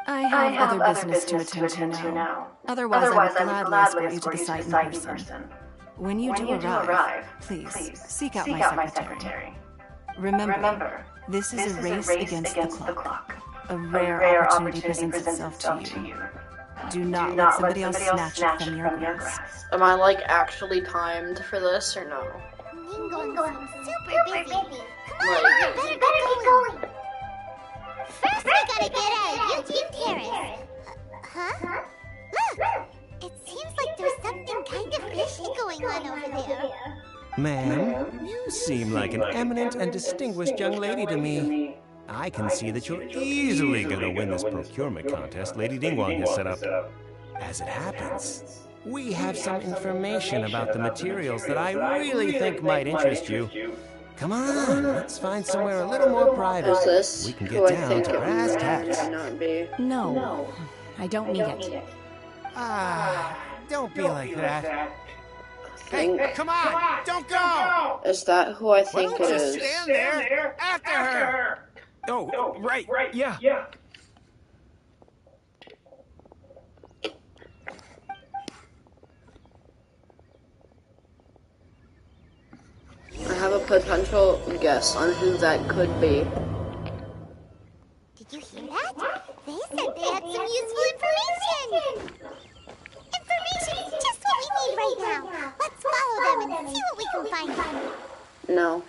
I have other business to attend to now. Otherwise, I would gladly escort you to the site in person. When you do arrive, please seek out my secretary. Remember, this is a race against the clock. A rare opportunity presents itself to you. Do not let somebody else snatch it from your grasp. Am I like actually timed for this or no? Ningguang seems super busy. Come on, we better get going. First, we gotta get out of Eugene Terrace. Huh? Look! It seems like there's something kind of fishy going on over there. Ma'am, you seem like an eminent and distinguished young lady to me. I can see that you're easily gonna win this procurement contest Lady Ningguang has set up. As it happens, we have some information about the materials that I really think might interest you. Come on, let's find somewhere a little more private. Is this We can who get I down think to it brass may tacks. not be? No, I don't need it. Don't be like that. Think, Come on, don't go! is that who I think it is? Stand there after her! Oh, right, yeah. I have a potential guess on who that could be. Did you hear that? They said they had some useful information. Information is just what we need right now. Let's follow them and see what we can find. No.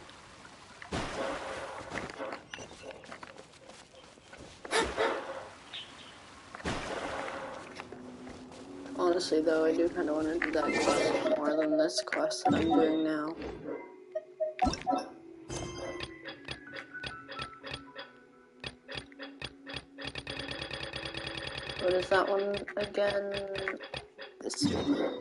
Honestly, though, I do kind of want to do that quest more than this quest that I'm doing now. What is that one again? This one.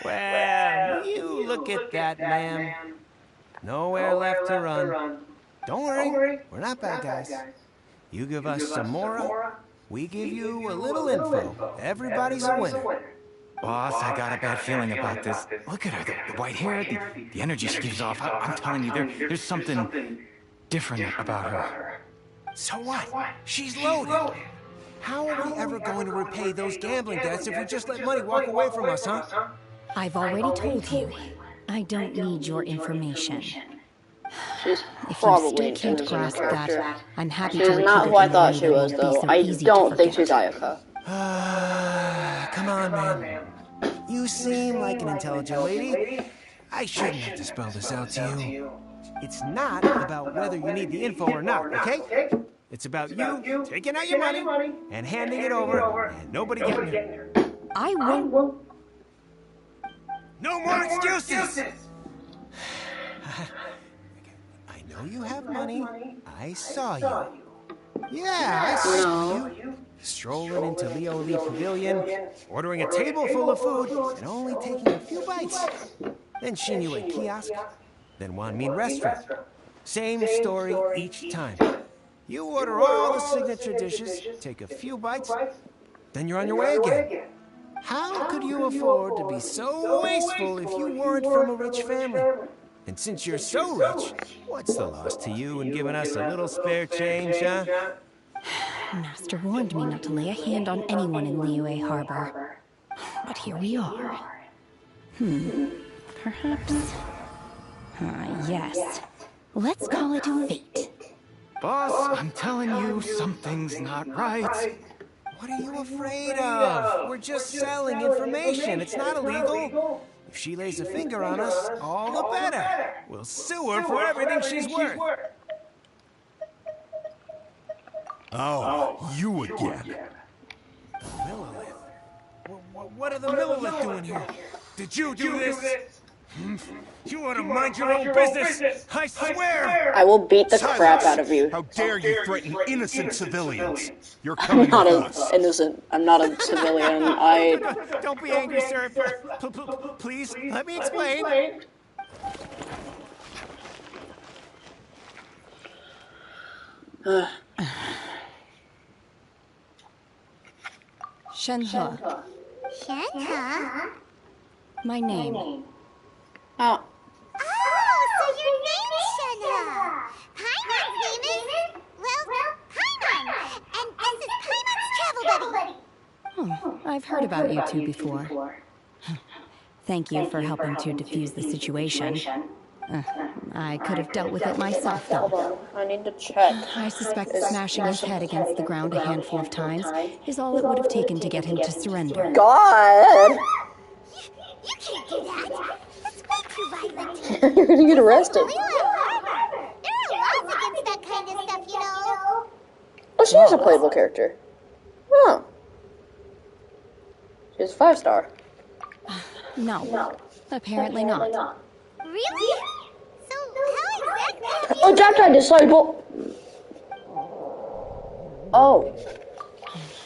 Well, you look at that, ma'am. Nowhere left to run. Don't worry, we're not bad guys. You give us some Mora, we give you a little info. Everybody's a winner. Boss, I got a bad feeling about this. Look at her, the white hair, the energy she gives off. I'm telling you, there's something different about her. So what? She's loaded. How are we ever going to repay those gambling debts if we just let money walk away from us, huh? I've already told you, I don't need your information. She's If probably you still an can't Inazuma grasp character. that, I'm happy She's to repeat not it who I in a thought way she that was, won't be though. so I easy don't to think forget. she's Ayaka. Come on, man. You seem like an intelligent lady. I shouldn't have to spell this out to you. It's not about whether you need the info or not, okay? It's about you taking out your money and handing it over and nobody getting hurt. I won't. No more excuses! I know you have money. I saw you. Yeah, I saw you. Strolling into Liyue Pavilion, ordering a table full of food, and only taking a few bites. Then Liyue kiosk, then Wanmin restaurant. Same story each time. You order all the signature dishes, take a few bites, then you're on your way again. How could you afford to be so wasteful if you weren't from a rich family? And since you're so rich, what's the loss to you in giving us a little spare change, huh? Master warned me not to lay a hand on anyone in Liyue Harbor. But here we are. Perhaps... yes. Let's call it fate. Boss, I'm telling you, something's not right. What are you afraid of? We're just selling information. It's not illegal. If she lays a finger on us, all the better. We'll sue her for everything she's worth. Oh, you again. Millilith? What are the Millilith doing here? Did you do this? You ought to mind your own business! I swear! I will beat the crap out of you. How dare you threaten innocent civilians? You're I'm coming not with us. innocent. I'm not a civilian. Don't be angry, sir. Please, let me explain. Shenhe, Shenhe? my name. Oh, so your name's Shenhe. Paimon's name is, well, Paimon. And this is Paimon's travel buddy. Oh, I've heard about you two before. Thank you for helping to defuse the situation. I could have dealt with it myself, though. Hold on, I need to check. I suspect smashing his head against the ground a handful of times is all it would have taken to get him to surrender. God! You can't do that. That's way too violent. You're gonna get arrested. There are laws against that kind of stuff, you know. Oh, she is a playable character. Oh. She's a 5-star. No, apparently not. Really? So how exactly? Oh, Jack disciple! Oh.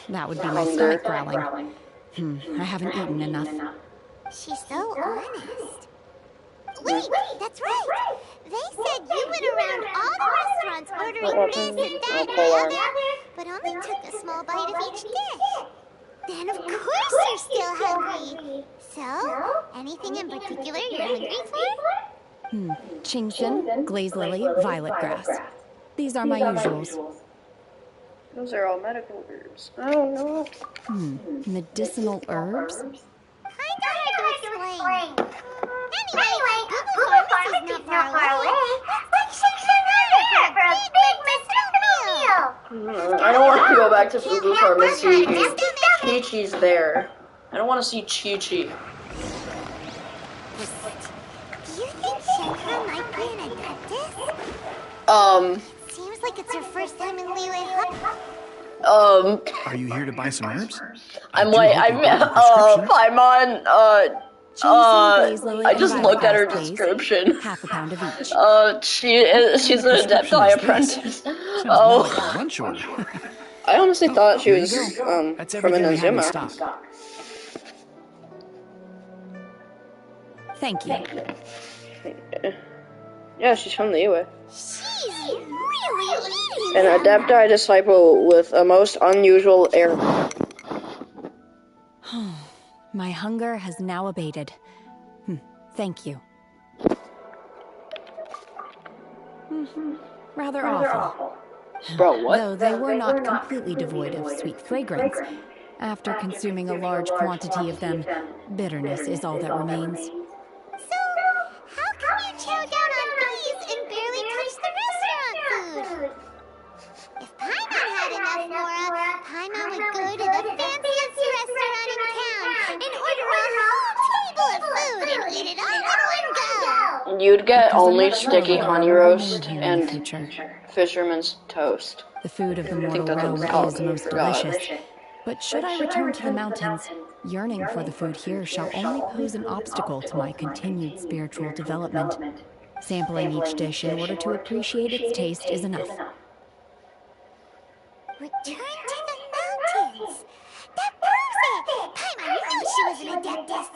That would be my stomach growling. I haven't eaten enough. She's so honest. Wait, that's right. They said you went around all the restaurants ordering this and that and the other, but only took a small bite of each dish. Then of course you're still hungry. So, anything in particular you're hungry for? Chingson, glaze lily, violet grass. These are my usuals. Those are all medical herbs. I don't know. Medicinal herbs? Kinda hard to explain. Anyway, Google Pharmacy's not far away. Let's shake for a big medicinal meal. I don't want to go back to Fugu Pharmacy. Chi-Chi's there. I don't want to see Chi-Chi. Do you think Shenhe might be an adeptus? Seems like it's her first time in Liyue Hut. Are you here to buy some herbs? Paimon, I just looked at her description. Half a pound of each. She's an Adepti apprentice. Oh. Lunch order. I honestly thought she was, That's from everything we have in Inazuma. stock. Thank you. Yeah, she's from Liyue. She's really eating. An Adepti disciple with a most unusual air. My hunger has now abated. Thank you. Rather awful. Bro, what? Though they were not completely devoid of sweet fragrance. After consuming a large quantity of them, bitterness is all that remains. So, how come you chow down on these and barely touch the restaurant food? If Paimon had enough Mora, Paimon would go to the fanciest restaurant in town and order a whole table of food and eat it all in one go. You'd get only sticky honey roast and fisherman's toast. The food of the I think mortal that's what realm it's called. is most Forgot. delicious. But should I return to the mountains, yearning for the food here shall only pose an obstacle to my continued spiritual development. Sampling each dish in order to appreciate its taste is enough. Return to the mountains. That proves it. Paimon knew she was an adeptus.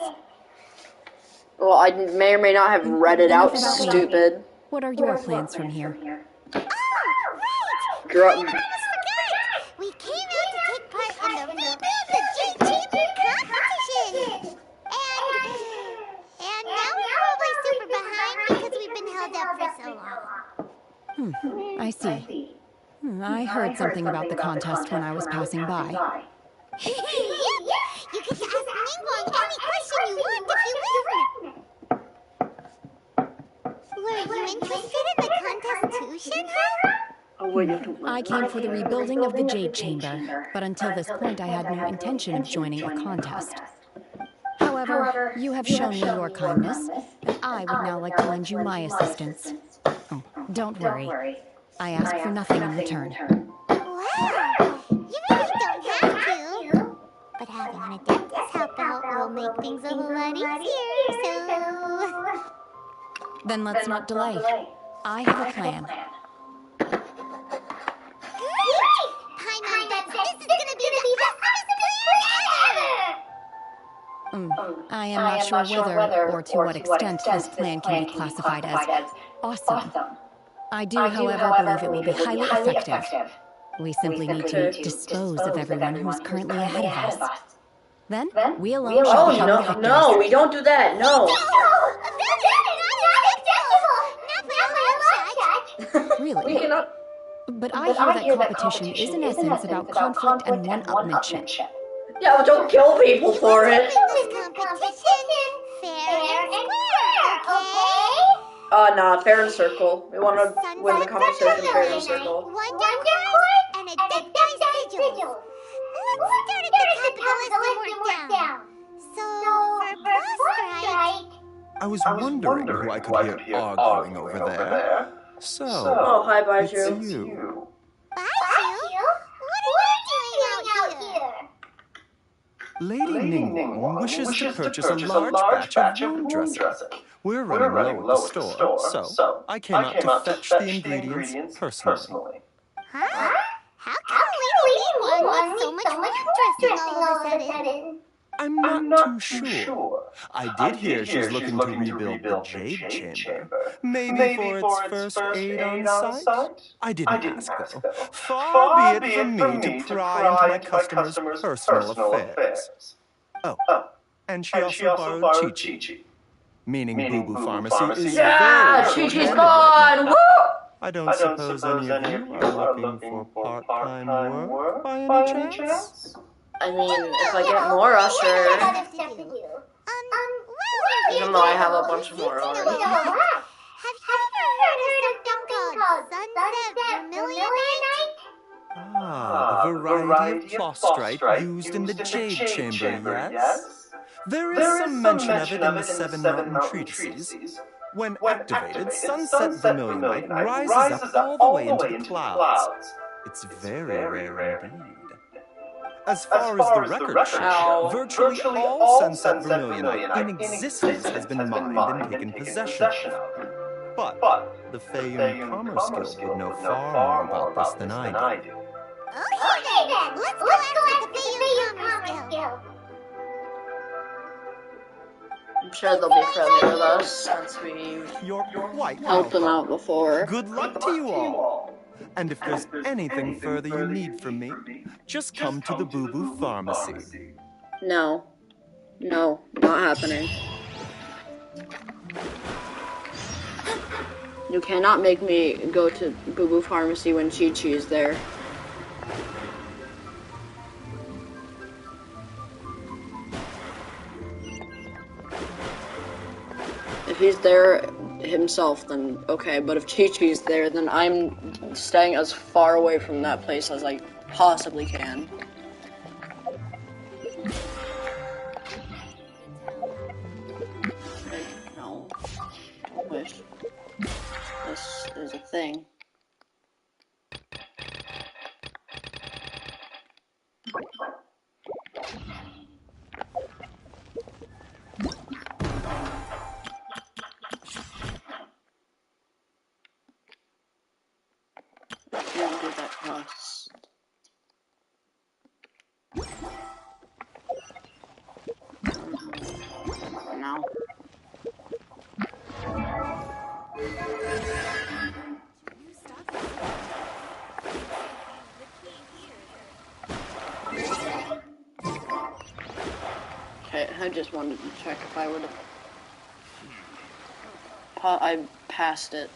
Well, I may or may not have read it out, Enough about me. stupid. What are your plans from here? Oh, right. Dr- I almost forgot. We came out to take part in the rebuild the Jade Chamber competition. And now we're probably super behind because we've been held up for so long. I see. I heard something about the contest when I was passing by. Yep. You get to ask Ningguang any question you want if you win. Were you interested in the contest too, Shenhe? I came for the rebuilding of the Jade Chamber, but until this point I had no intention of joining a contest. However, you have shown me your kindness, and I would now like to lend you my assistance. Oh, don't worry. I ask for nothing in return. Wow, you really don't have to. But having an adeptus help out will make things a whole lot easier, so... Then let's not delay. I have a plan. Great! Paimon bets this is gonna be the awesomest plan ever! I am not sure whether or to what extent this plan can be classified as awesome. I do, however, believe it will be highly effective. We simply need to dispose of everyone who's currently ahead of us. Then, we alone shall become the victors. No, we don't do that, no. Really? We cannot... But I hear that competition is in essence about conflict and one-upmanship. Yeah, but don't kill people for it. Nah, fair and circle. We want to win the competition fair and circle. And a dead guy's sigil. Let's start at the capitalist and work down. So, for prostrate... I was wondering who I could hear arguing over there. So, oh, hi, Baiju. It's you. Baiju? What are you doing out here? Lady Ningguang wishes to purchase a large batch of wound dressing. We're running low at the store, so I came out to fetch the ingredients personally. Huh? How come Lady Ningguang wants so much wound dressing all of a sudden? I'm not too sure. I did hear she's looking to rebuild the Jade Chamber. Maybe for its first aid on site? I didn't ask, though. Far be it from me to pry into my customers' personal affairs. Oh, and she also borrowed Chi-Chi. Meaning Boo Boo Pharmacy is very Chi-Chi's gone! Woo! I don't suppose any of you are looking for part-time work by any chance? I mean, if I get more, sure. Even though I have a bunch more already. Have you ever heard of something called Sunset Vermilion Night? Ah, a variety of prostrate used in the Jade Chamber, yes? There is some mention of it in the Seven Mountain Treatises. When activated, Sunset Vermilionite rises up all the way into the clouds. It's very rare indeed. As far as the record shows, virtually all Sunset Vermilionite in existence has been mined and taken possession of. But the Feyun Commerce Guild would know far more about this than I do. Okay then, let's go after the Feyun Commerce Guild. I'm sure they'll be friendly with us since we helped them out before. Good luck to you all! And if there's anything further you need from me, just come to the Boo Boo Pharmacy. No. No, not happening. You cannot make me go to Boo Boo Pharmacy when Chi-Chi is there. If he's there himself, then okay, but if Chi-Chi's there, then I'm staying as far away from that place as I possibly can. No. Don't wish. This is a thing. Can't do that cross. No. Okay, I just wanted to check if I would have. I passed it.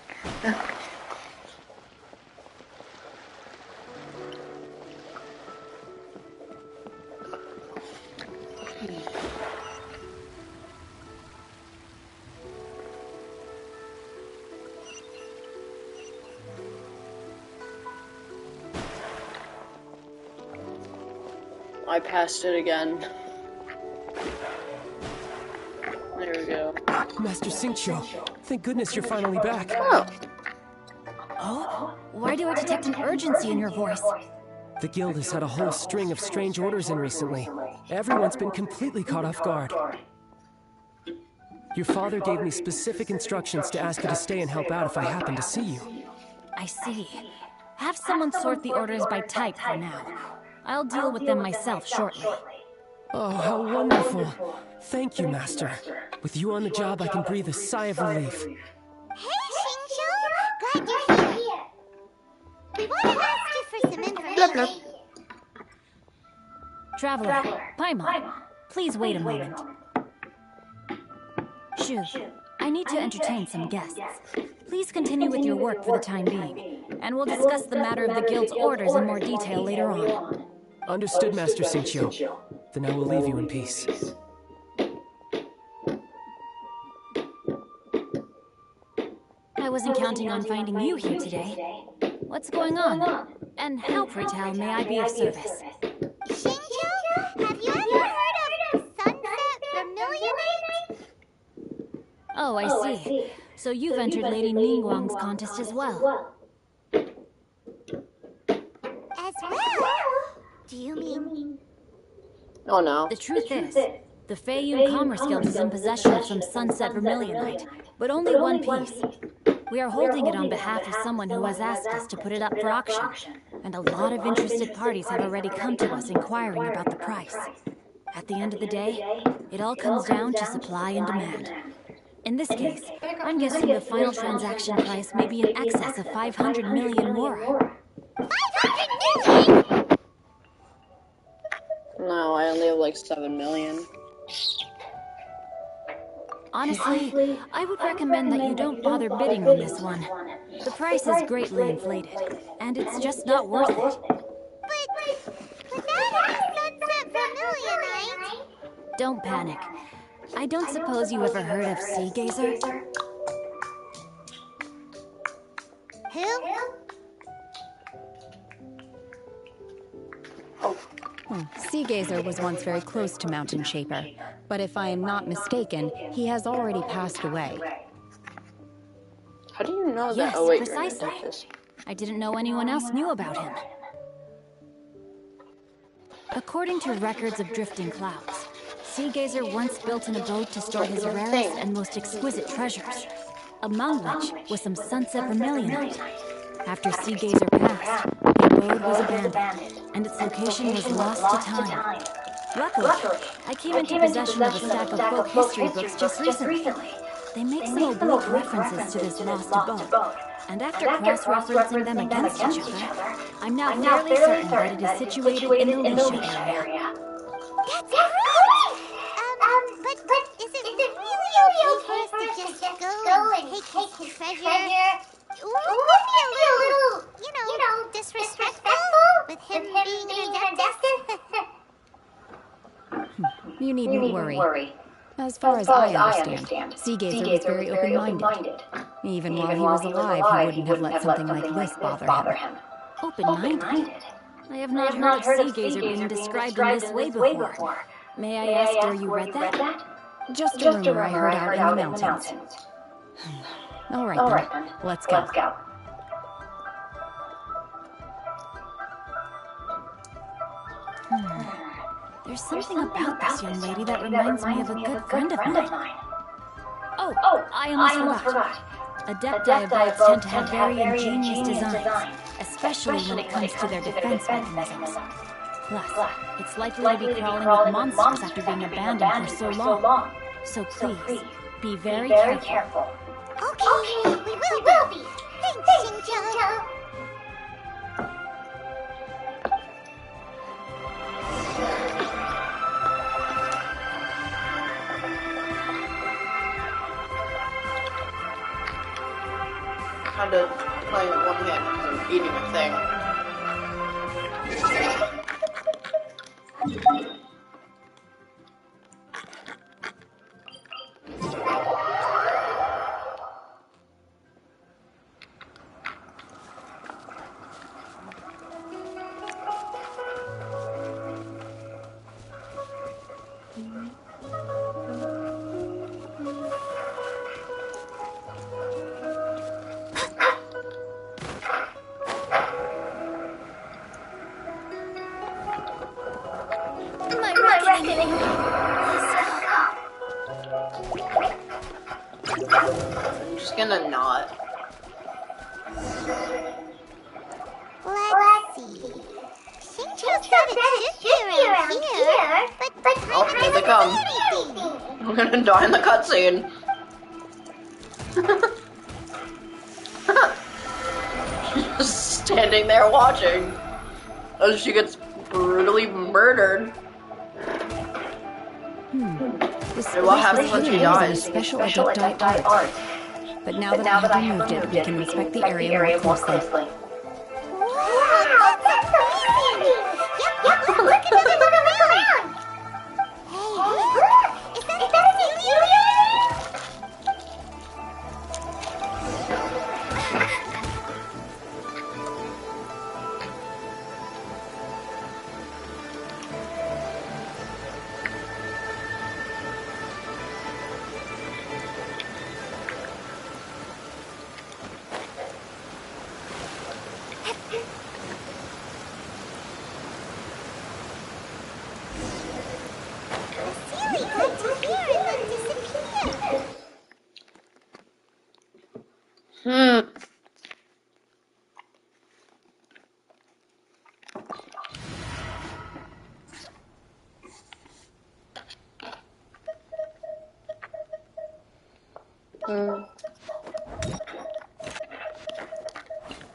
I passed it again. There we go. Master Xingqiu, thank goodness you're finally back. Oh? Why do I detect an urgency in your voice? The guild has had a whole string of strange orders in recently. Everyone's been completely caught off guard. Your father gave me specific instructions to ask you to stay and help out if I happen to see you. I see. Have someone sort the orders by type for now. I'll deal with them myself shortly. Oh, how wonderful. Thank you, Master. With you on the job, I can breathe a sigh of relief. Hey, Xingqiu! Glad you're here. for some information. Traveler, Paimon, please wait a moment. Shu, I need to entertain some guests. Please continue with your work for the time being, and we'll discuss the matter of the guild's orders in more detail later on. Understood, Master Xingqiu. Then I will leave you in peace. I wasn't counting on finding you here today. What's going on? And how, pray tell, may I be of service? Xingqiu, have you ever heard of Sunset Vermilionite? Oh, I see. So you've entered Lady Ningguang's contest as well. As well? Do you mean... Oh no. The truth is, the Feiyun Commerce Guild is in possession of some Sunset Vermilionite, but only one piece. We are holding it on behalf of someone who has asked us to put it up for auction, and a lot of interested parties have already come to us inquiring about the price. At the end of the day, it all comes down to supply and demand. In this case, I'm guessing the final transaction price may be in excess of 500 million wora. 500 million?! No, I only have like 7 million. Honestly, I would recommend that you don't bother bidding on this one. The price is greatly inflated, and it's just not worth it. But that is Sunset Vermilionite! Don't panic. I don't suppose you ever heard of Sea Gazer? Who? Sea Gazer was once very close to Mountain Shaper, but if I am not mistaken, he has already passed away. How do you know that? Yes, Oh wait, precisely. I didn't know anyone else knew about him. According to records of drifting clouds, Sea Gazer once built an abode to store his rarest and most exquisite treasures, among which was some Sunset Vermilionite. After Sea Gazer passed, the abode was abandoned, and its location was lost to time. Luckily, I came into possession of a stack of folk history books just recently. They make some oblique references to this lost abode, and after cross-referencing them against each other, I'm now fairly certain that it is situated in the Liyue area. That's great! But is it really okay for us to just go and take his treasure? Wouldn't be a little, you know, disrespectful with him being an adeptus? You needn't worry. As far as I understand, Sea Gazer was very open-minded. Even while he was alive, he wouldn't have let something like this bother him. Open-minded? I have not heard of Sea Gazer being described in this way before. May I ask where you read that? Just a rumor I heard out in the mountains. All right then, let's go. There's something about this young lady that reminds me of a good friend of mine. Oh, I almost forgot. Adepti abodes tend to have very ingenious designs, especially when it comes to their defense mechanisms. Plus, it's likely to be crawling with monsters after being abandoned for so long. So please, be very careful. Okay, we will be. Thanks, Xingqiu. Kind of playing with one hand because I'm eating a thing. I'm just gonna not. Let's see. Xingqiu said it should be around here, but Oh, here they come. I'm gonna die in the cutscene. Just standing there watching. as she gets brutally murdered. This And what place happens was when she hidden using a dies? special adepti art. But now that I have removed it, we can inspect the area more closely. Whoa, that's amazing! Yep, look, look around! Hey, look! Is that a Cecilia?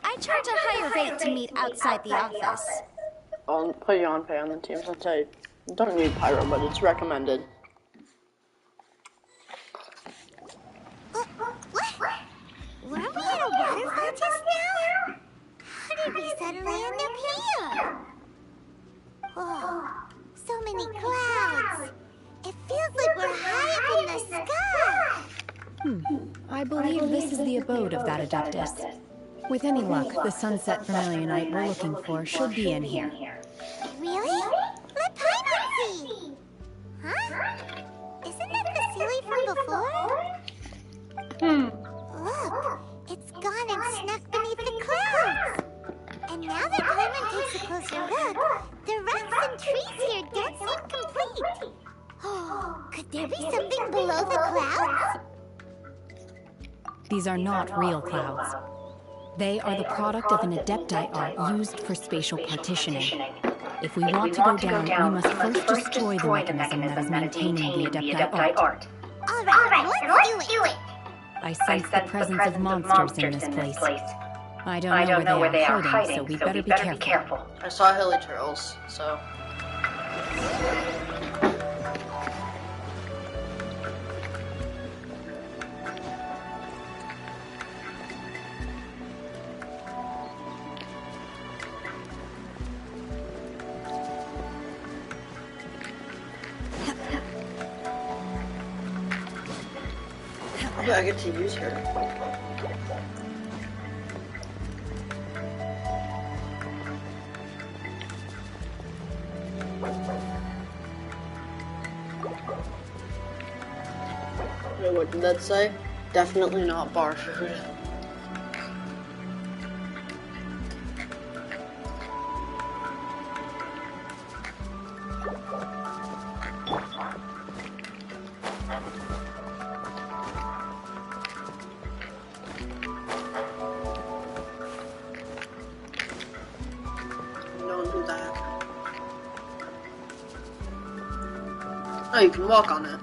I charge a higher rate to meet outside the office. I'll put you on pay on the team since I don't need pyro, but it's recommended. Were we at a waterfall just now? How did we suddenly end up here? Oh, so many clouds. It feels like we're high up in the sky. I believe this is the abode of that Adeptus. With any luck, the sunset vermilionite we're looking for should be in here. Really? Let Paimon see! Huh? Isn't that Vasily from before? Look, it's gone and snuck beneath the clouds. And now that Paimon takes a closer look, the rocks and trees here don't seem complete. Oh, could there be something below the clouds? These are not real clouds. They are the product of an adepti art used for spatial partitioning. If we want to go down, we must first destroy the mechanism that is maintaining the adepti art. All right, let's do it. I sense the presence of monsters in this place. I don't know where they are hiding, so we better be careful. I saw hilly turtles, so. Yeah, I get to use her. Wait, what did that say? Definitely not bar food. Don't do that. Oh, you can walk on it.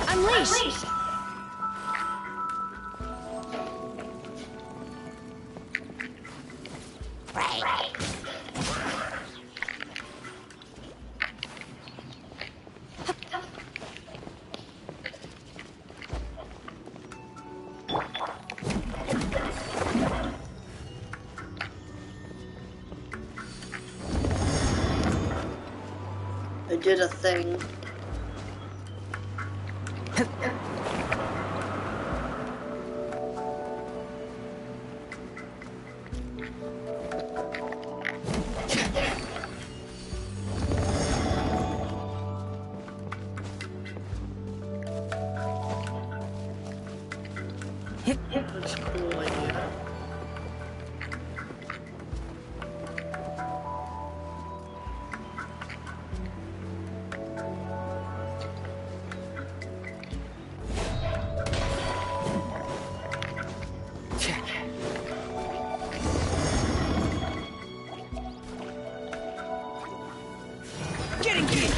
Unleash! I did a thing. That's a cool idea. Getting gear!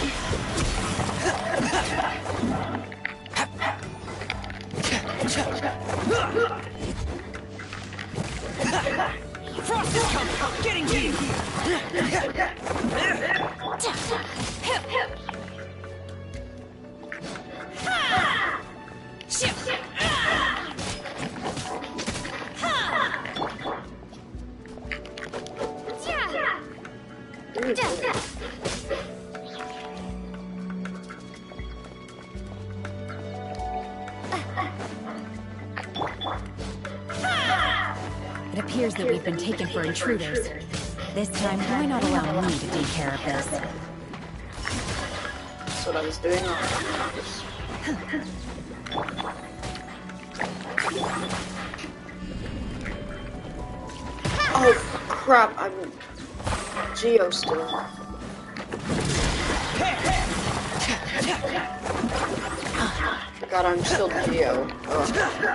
Frost is coming! Getting gear! It appears that we've been taken for intruders. This time, why not allow me to take care of this? That's what I was doing. Oh crap, I'm Geo still. God, I'm still Geo. Ugh.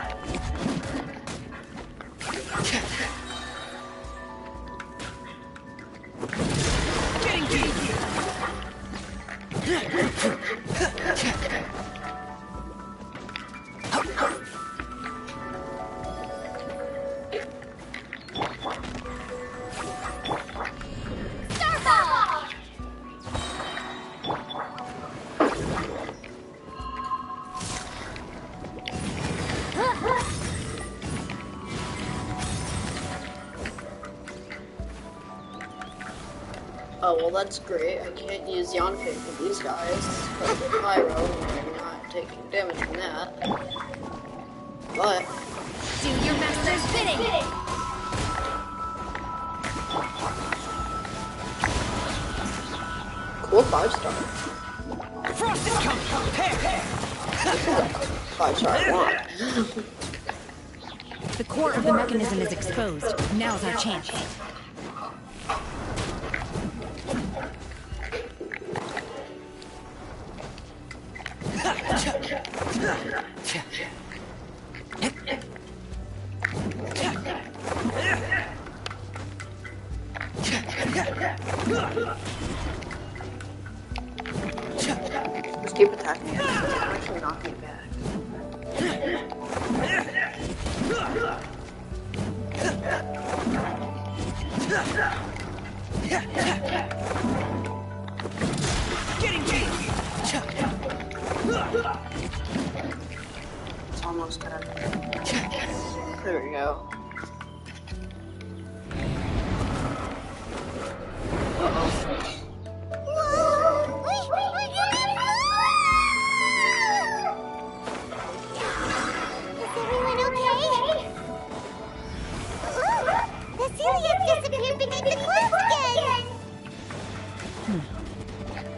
Oh, well, that's great. I can't use Yanfei for these guys, because they're Pyro, and I'm not taking damage from that. But... do your master's bidding! Cool 5-star. Frost is coming! This is a 5-star I want. The core of the mechanism is exposed. Now's our chance. Just keep attacking it. It's actually not getting bad. Getting gear! It's almost dead. There we go.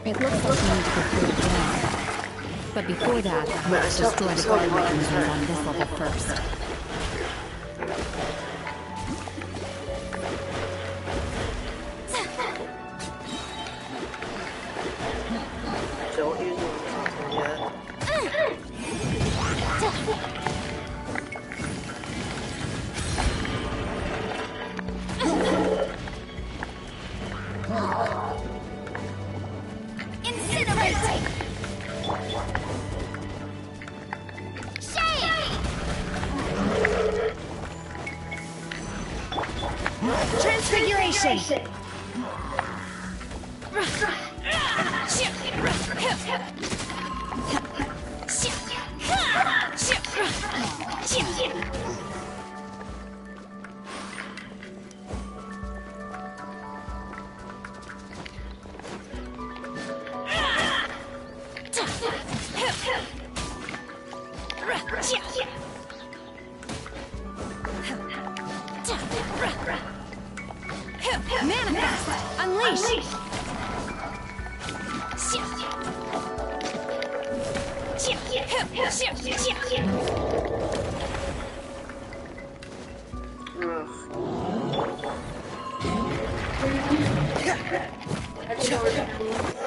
It looks like we need to go further down. But before that, let's destroy the guard mechanisms on this level first. Don't use it yet. Transfiguration! Manifest! Unleash!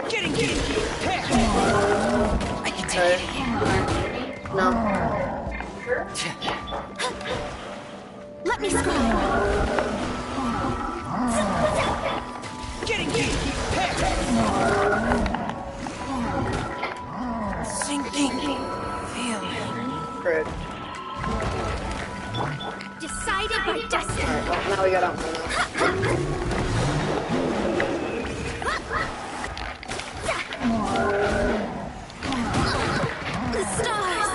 Getting you! I can take it. No. Let me scry. Getting you! Sinking feeling. Great. Decided by destiny. Alright, well, now we got on. The stars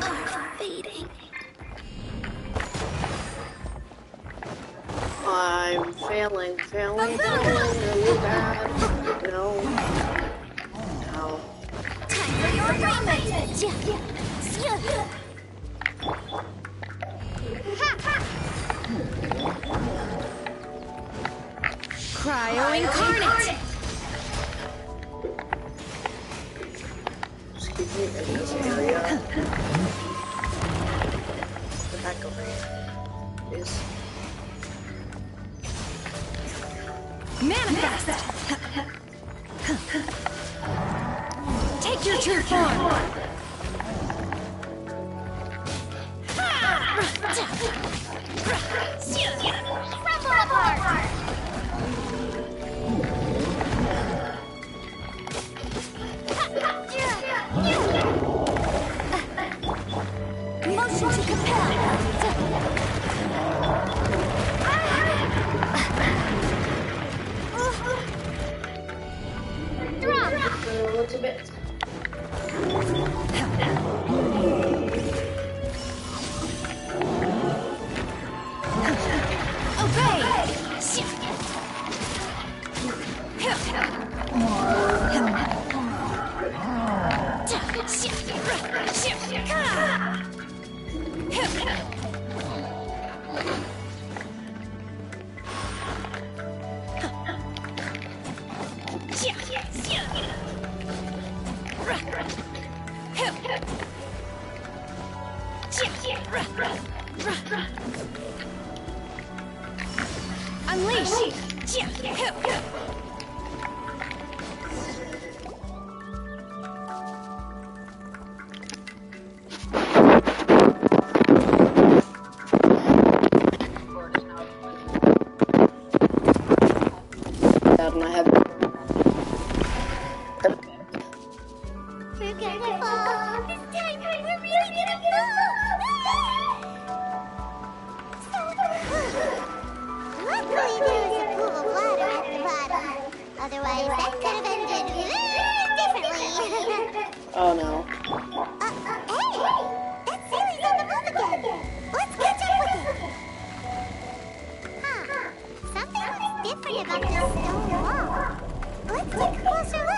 are fading. I'm failing really bad. No. No. Time for your assignment. Cryo incarnate. Excuse me, in this area. The back over here is. Manifest. Take your true form. Crumble apart. Motion to compel. Drop. A little bit. Obey. Unleash. And I have. We're gonna fall. This time we're really gonna fall. Luckily there was a pool of water at the bottom. Otherwise that could have ended differently. Oh no. Hey! That sailor's on the move again. Let's catch up with him. Huh. Something looks different about this stone wall. Let's take a closer look.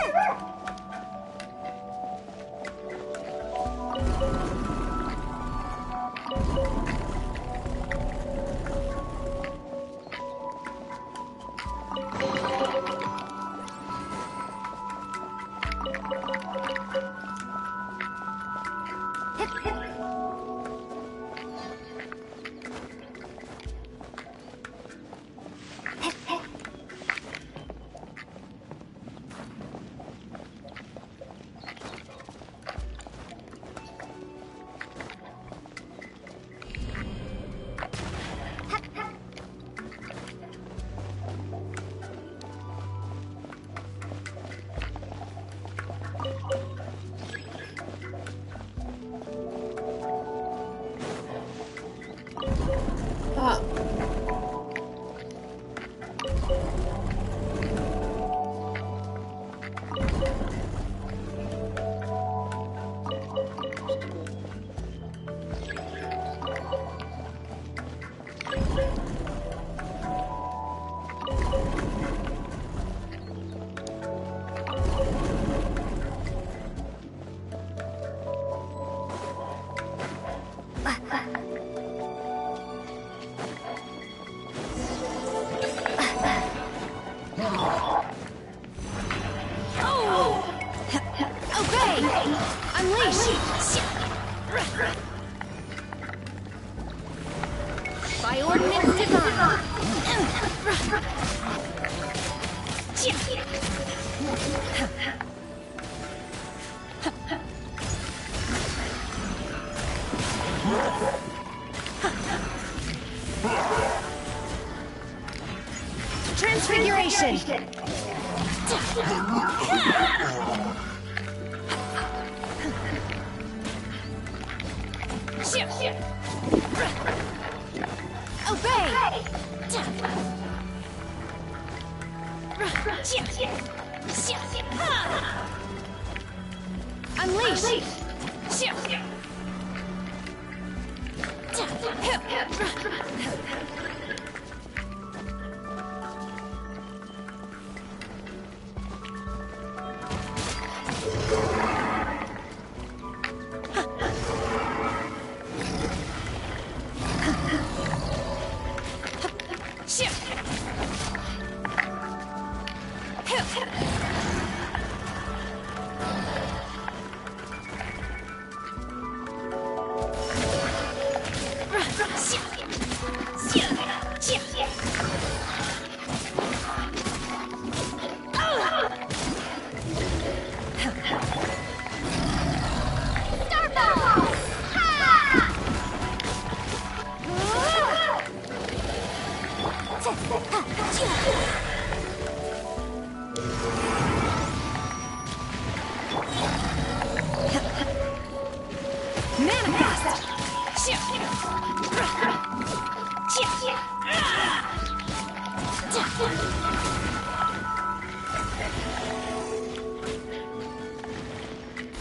Transfiguration! Obey!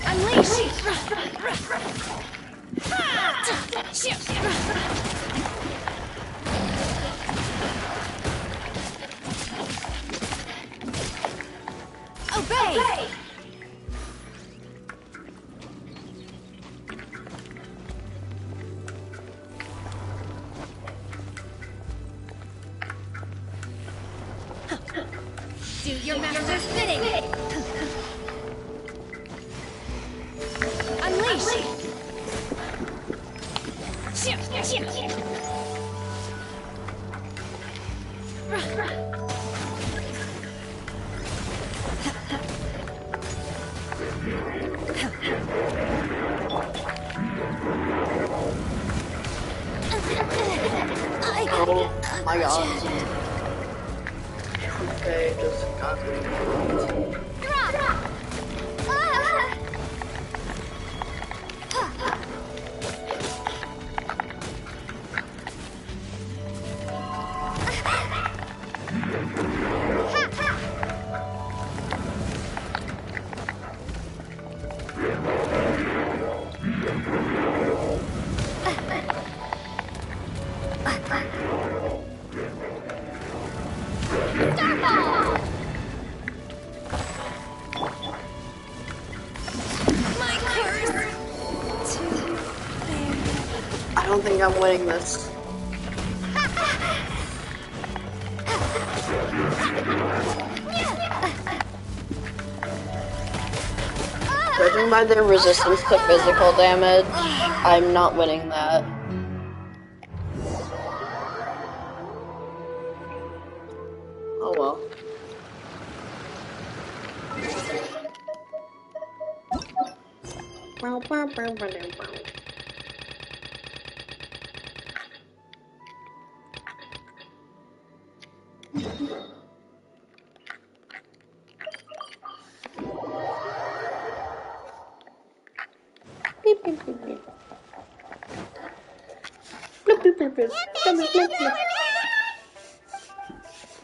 Unleash! Obey! Do your master's bidding! Unleash! Oh my god. Okay, just got it. I don't think I'm winning this. Judging by their resistance to physical damage, I'm not winning that. Oh well.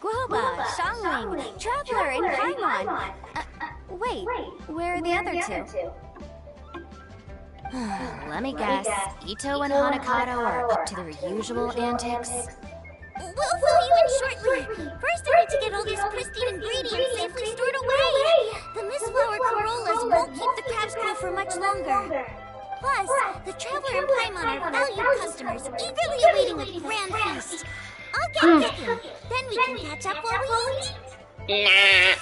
Guoba, Xiangling, Traveler, and Paimon. Wait, where are the other two? Let me guess. Ito and Hanakato are up to their usual antics. We'll fill you in shortly. First, I need to get all these pristine ingredients safely stored away. The Mistflower Corollas won't keep the crab's crew for much longer. Plus, the Traveler and Paimon are valued customers, eagerly awaiting a grand feast. I'll get cooking. Then we can catch up while we eat. Nah.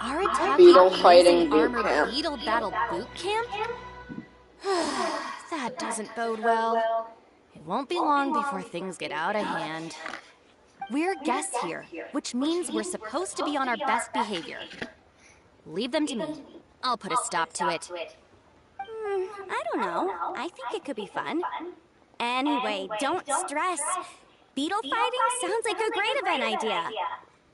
Our attack beetle fighting boot armor camp. beetle battle boot camp? That doesn't bode well. It won't be long before things get out of hand. We're guests here, which means we're supposed to be on our best behavior. Leave them to me. I'll put a stop to it. I don't know. I think it could be fun. Anyway, don't stress. Beetle fighting sounds like a great event idea.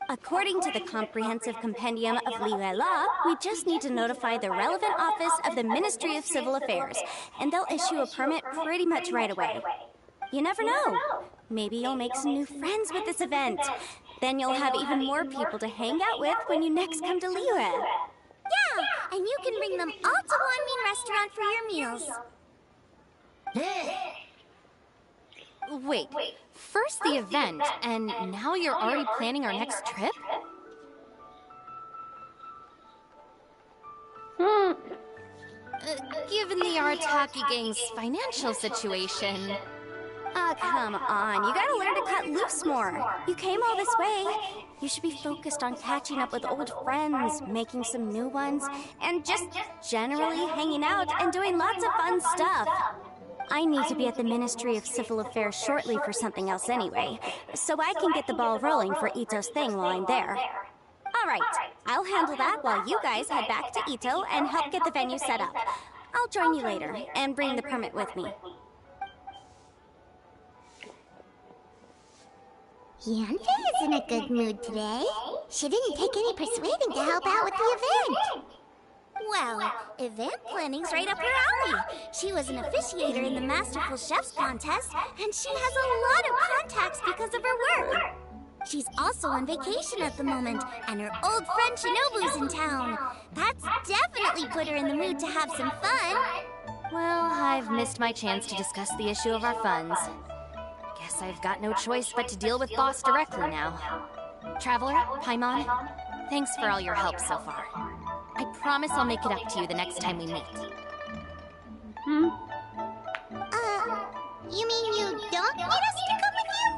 According to the Comprehensive Compendium of Liyue Law, we just need to notify the relevant office of the Ministry of Civil Affairs, and they'll issue a permit pretty much right away. You never know. Maybe you'll make some new friends with this event. Then you'll have even more people to hang out with when you next come to Liyue. Yeah, and you can bring them all to Wanmin Restaurant for your meals. Wait, first the event, and now you're already planning our next trip? Given the Arataki gang's financial situation... Oh, come on. You gotta learn to cut loose more. You came all this way. You should be focused on catching up with old friends, making some new ones, and just generally hanging out and doing lots of fun stuff. I need to be at the Ministry of Civil Affairs shortly for something else anyway, so I can get the ball rolling for Ito's thing while I'm there. Alright, I'll handle that while you guys head back to Ito and help get the venue set up. I'll join you later and bring the permit with me. Yanfei is in a good mood today. She didn't take any persuading to help out with the event. Well, event planning's right up her alley. She was an officiator in the Masterful Chefs contest, and she has a lot of contacts because of her work. She's also on vacation at the moment, and her old friend Shinobu's in town. That's definitely put her in the mood to have some fun. Well, I've missed my chance to discuss the issue of our funds. Guess I've got no choice but to deal with Boss directly now. Traveler, Paimon, thanks for all your help so far. I promise I'll make it up to you the next time we meet. You mean you don't need us to come with you?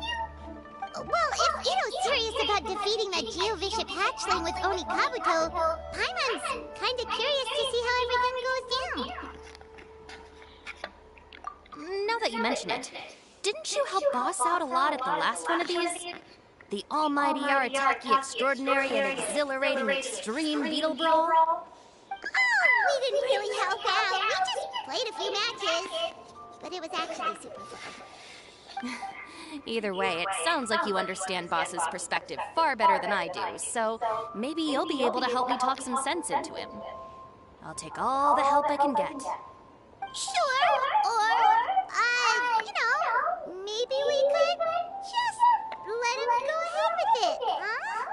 Well, if Ito's serious about defeating that Geovishap hatchling with Oni Kabuto, Paimon's kinda curious to see how everything goes down. Now that you mention it, didn't you help Boss out a lot at the last one of these? The almighty Arataki extraordinary and exhilarating extreme beetle brawl? Oh, we didn't really help out. We just played a few matches. But it was actually super fun. Either way, it sounds like you understand Boss's perspective far better than I do, so maybe you'll be able to help me talk some sense into him. I'll take all the help I can get. Sure, or, you know, maybe we could just let him go ahead with it, huh?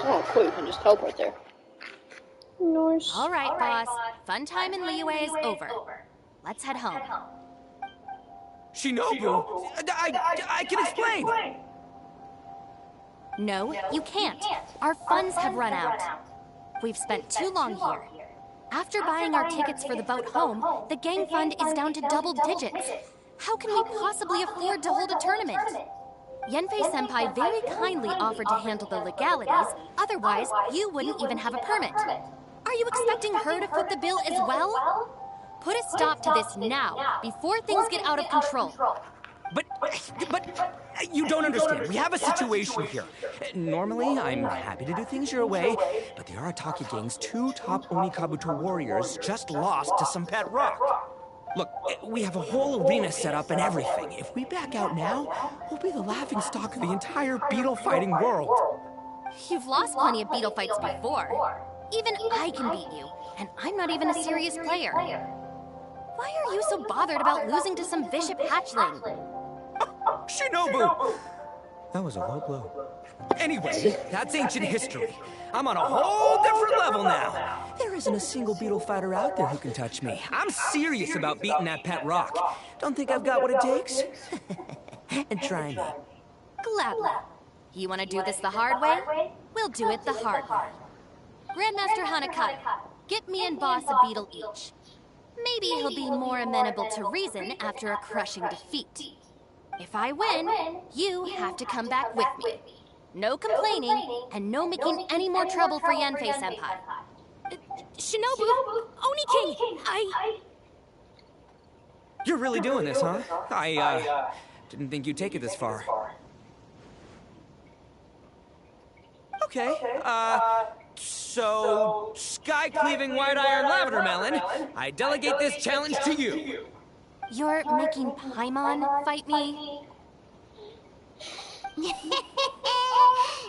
Oh, cool, you can just teleport there. Nice. All right, Boss. Fun time in Liyue is over. Let's head home. Shinobu! I can explain! No, you can't. Our funds have run out. We've spent too long here. After buying our tickets for the boat home, the gang fund is down to double digits. How can we possibly afford to hold a tournament? Yanfei-senpai very kindly offered to handle the legalities, otherwise you wouldn't even have a permit. Are you expecting her to foot the bill as well? Put a stop to this now, before things get out of control. But you don't understand. We have a situation here. Normally, I'm happy to do things your way, but the Arataki gang's 2 top Onikabuto warriors just lost to some pet rock. Look, we have a whole arena set up and everything. If we back out now, we'll be the laughingstock of the entire beetle fighting world. You've lost plenty of beetle fights before. Even I can beat you, and I'm not even a serious player. Why are you so bothered about losing to some Bishop hatchling? Shinobu! That was a low blow. Anyway, that's ancient history. I'm on a whole different level now. There isn't a single beetle fighter out there who can touch me. I'm serious about beating that pet rock. Don't think I've got what it takes? And try me. Gladly. You want to do this the hard way? We'll do it the hard way. Grandmaster Hanakata, get me and Boss a beetle each. Maybe he'll be more amenable to reason after a crushing defeat. If I win, you have to come back with me. No complaining, and no making any more trouble for Yanfei-senpai. Shinobu! Oni King! You're really doing this, huh? I didn't think you'd take it this far. Okay, so, sky-cleaving white-iron lavender melon, I delegate this challenge to you. You're making Paimon fight me?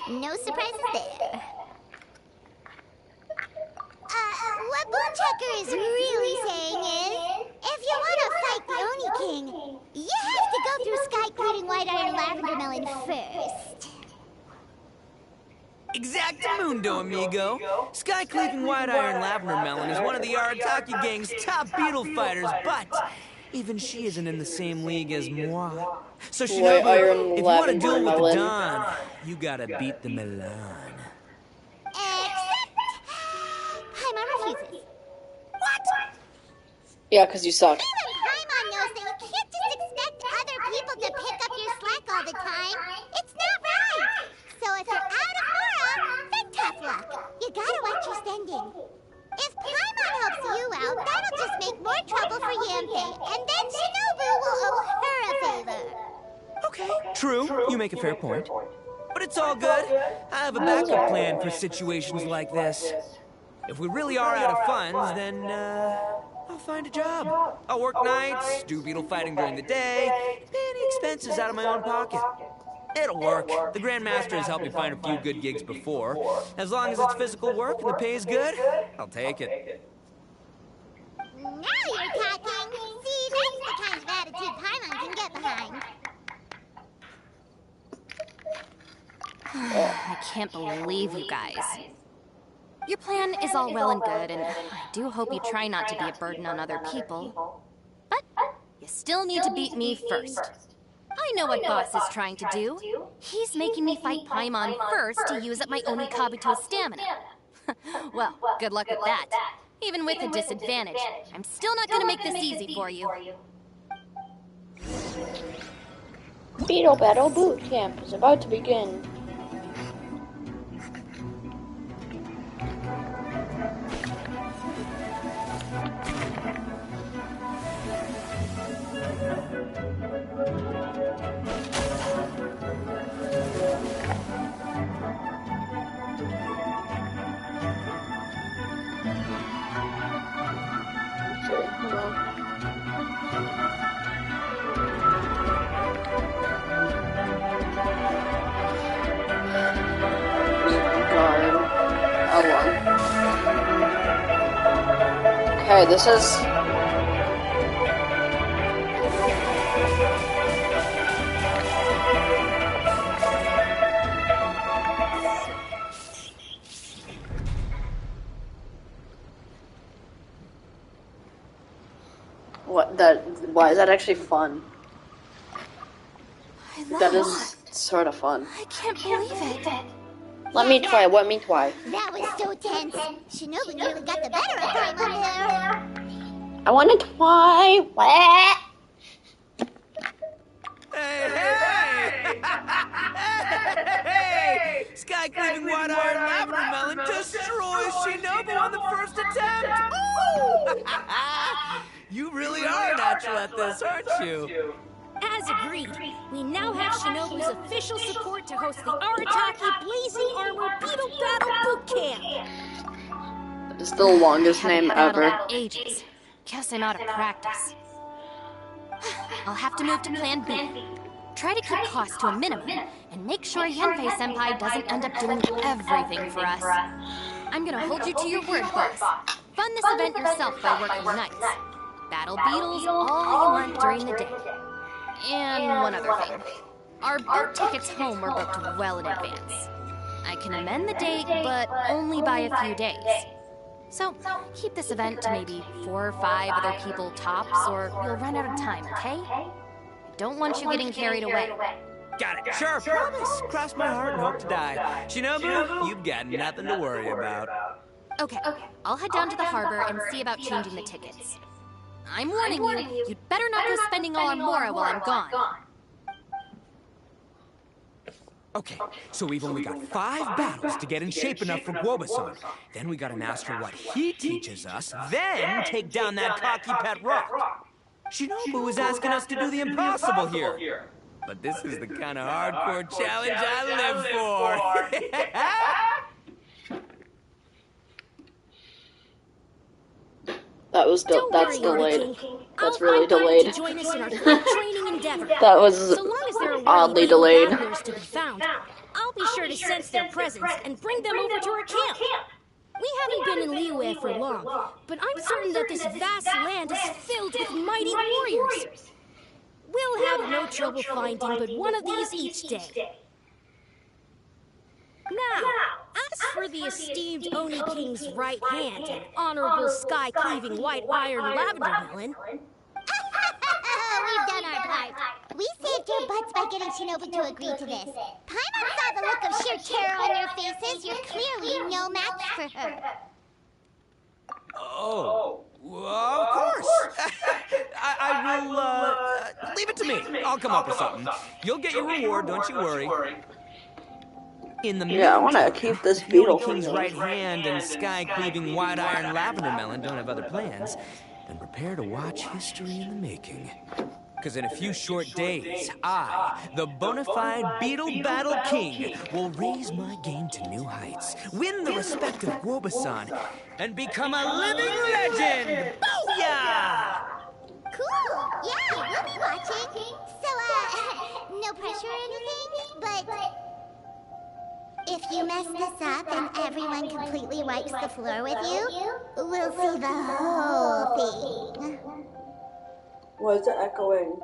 No surprises there. What Boonchecker is really saying is, if you want to fight the Oni King, you have to go through sky-cleaving white-iron lavender melon first. Exactamundo, amigo. Sky-cleaving white-iron lavender melon is one of the Arataki gang's top beetle fighters, but even she isn't in the same league as moi. So Shinobu, if you want to deal with the Don, you gotta beat the Milan. Except... Paimon refuses. What? Yeah, because you suck. Even Paimon knows that you can't just expect other people to pick up your slack all the time. It's not right. So if you're out of Mora, then tough luck. You gotta watch your spending. If Paimon helps you out, that'll just make more trouble for Yanfei, and then Shinobu will owe her a favor. Okay, true. You make a fair point. But it's all good. I have a backup plan for situations like this. If we really are out of funds, then, I'll find a job. I'll work nights, do beetle fighting during the day, pay any expenses out of my own pocket. It'll work. The Grandmaster has helped me find a few good gigs before. As long as it's physical work and the pay is good, I'll take it. Now you're talking. See, that's the kind of attitude Paimon can get behind. I can't believe you guys. Your plan is all well and good, and I do hope you try not to be a burden on other people. But you still need to beat me first. I know what Boss is trying to do. He's making me fight Paimon first to use up my Oni Kabuto's stamina. Well, good luck with that. Even with a disadvantage, I'm still not gonna make this easy for you. Beetle Battle Boot Camp is about to begin. Okay, this is... Why is that actually fun? That is sort of fun. I can't believe it. Let me try. That was so tense. Shinobu nearly got the better of Paimon there. I want to try. Hey! Sky-cleaving white-iron lavender melon destroys Shinobu on the first attempt! Ooh! You really are natural at this, aren't you? As agreed, we now have Shinobu's official support to host the Arataki Blazing Armor Beetle Battle Boot Camp. That is the longest name ever. Ages. Guess I'm out of practice. I'll have to move to Plan B. Try to keep costs to a minimum, and make sure Yanfei-senpai doesn't end up doing everything for us. I'm gonna hold you to your word, Boss. Fund this event yourself by working nights. Battle beetles all you want during the day. And one other thing. Our boat tickets home were booked well in advance. I can amend the date, but only by a few days. So, keep this event to maybe 4 or 5 other people tops, or you'll run out of time, okay? I don't want you getting carried away. Got it. Sure, promise. Cross my heart and hope to die. Shinobu, you've got nothing to worry about. Okay, I'll head down to the harbor and see about changing the tickets. I'm warning you, you'd better not go spending all our mora while I'm gone. Okay, so we've only got 5 battles to get in shape enough for Guoba-san. Then we gotta master what he teaches us, then take down that cocky pet rock. Shinobu was asking us to do the impossible here. But this is the kind of hardcore challenge I live for. That's delayed. That's really delayed. Join us in our training endeavor. That was so long as there are oddly delayed. to be found, I'll be sure to sense their presence and bring them over to our camp. We haven't been in Liyue for long, but I'm certain that this vast land is filled with mighty warriors. We'll have no trouble finding but one of these each day. Now, as for the esteemed Oni King's right hand and honorable sky-cleaving white iron lavender melon... We've done our part. We saved your butts by getting Shinobu to agree to this. Paimon saw the look of sheer terror on your faces. You're clearly no match for her. Oh, well, of course. I will, leave it to me. I'll come up with something. You'll get your reward, don't you worry. In the yeah, I want to keep this beetle. King's right hand and sky-cleaving white iron lavender melon don't have other plans, then prepare to watch history in the making. Because in a few short days, I, the bona fide Beetle Battle King, will raise my game to new heights, win the respect of Guoba-san, and become a living legend! Booyah! Cool! Yeah, we'll be watching. So, no pressure or anything, but... if you mess this up and everyone completely wipes the floor with you, we'll see the whole thing. Why is it echoing?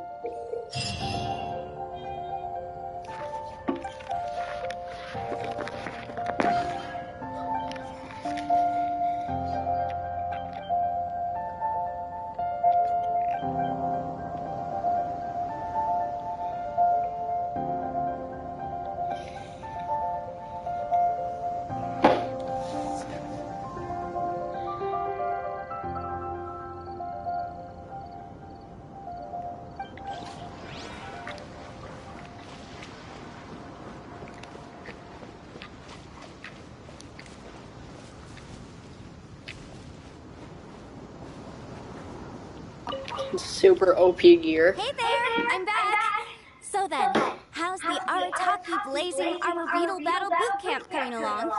Super OP gear. Hey there, I'm back. So then, how's the Arataki Blazing Armor Beetle Battle Boot Camp coming along?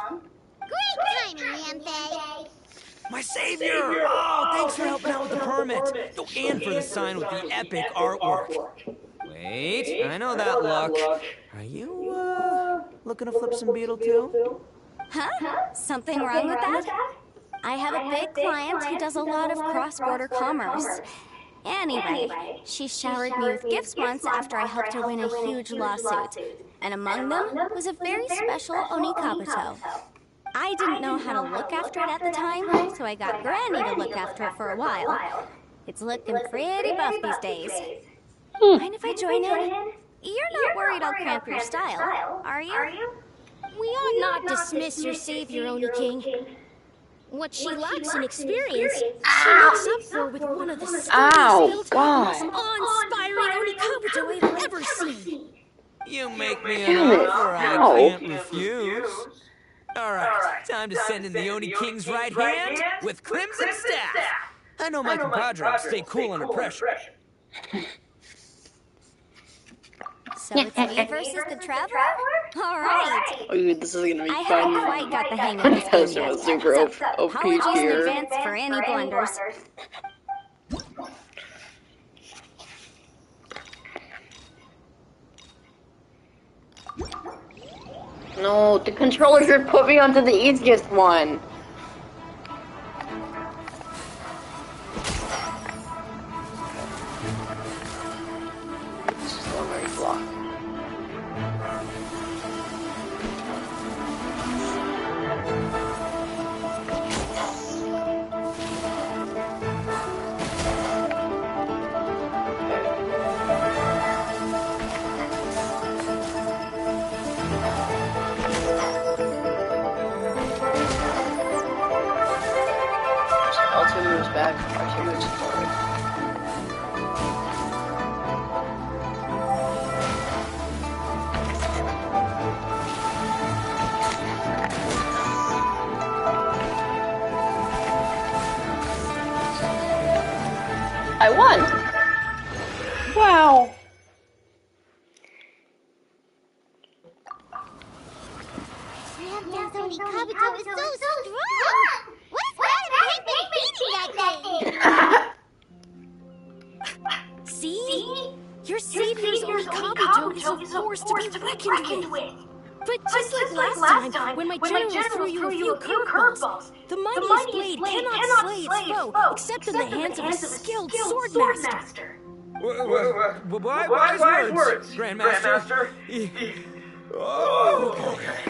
Great timing, Yampe. My savior! Oh, thanks for helping out with the permit. Oh, and for the sign with the epic artwork. Wait, I know that look. Are you, looking to flip some beetle too? Huh? Something wrong with that? I have a big client who does a lot of cross-border commerce. Anyway, she showered me with gifts once after I helped her win a huge lawsuit. And among them was a very special Oni Kabuto. I didn't know how to look after it at the time, so I got Granny to look after it for a while. It's looking pretty buff these days. Mind if I join in? You're not worried I'll cramp your style, are you? We ought not dismiss your savior, Oni King. What she lacks in experience, she makes up for with one of the most awe-inspiring Oni Kabuto I've ever seen. You make me an offer I can't refuse. Alright, time to send in the Oni King's right hand with Crimson Staff. I know my compadre will stay cool under pressure. So it's me versus the Traveler? Alright. Ooh, this is gonna be I fun. haven't quite got the hang of this Because game it was yet. super So, OP apologies in gear. advance for any blunders. No, the controller should put me onto the easiest one. This is not very block. Wow. Ramdell's Oni Kabuto is so strong! What has Madam Pink been feeding that thing? See? Your savior's Oni Kabuto is a force to be reckoned with. But just like last time, when my general threw you a few curveballs, the mightiest blade cannot slay its foe except in the hands of a skilled swordmaster. Wise words, Grandmaster. Oh, okay.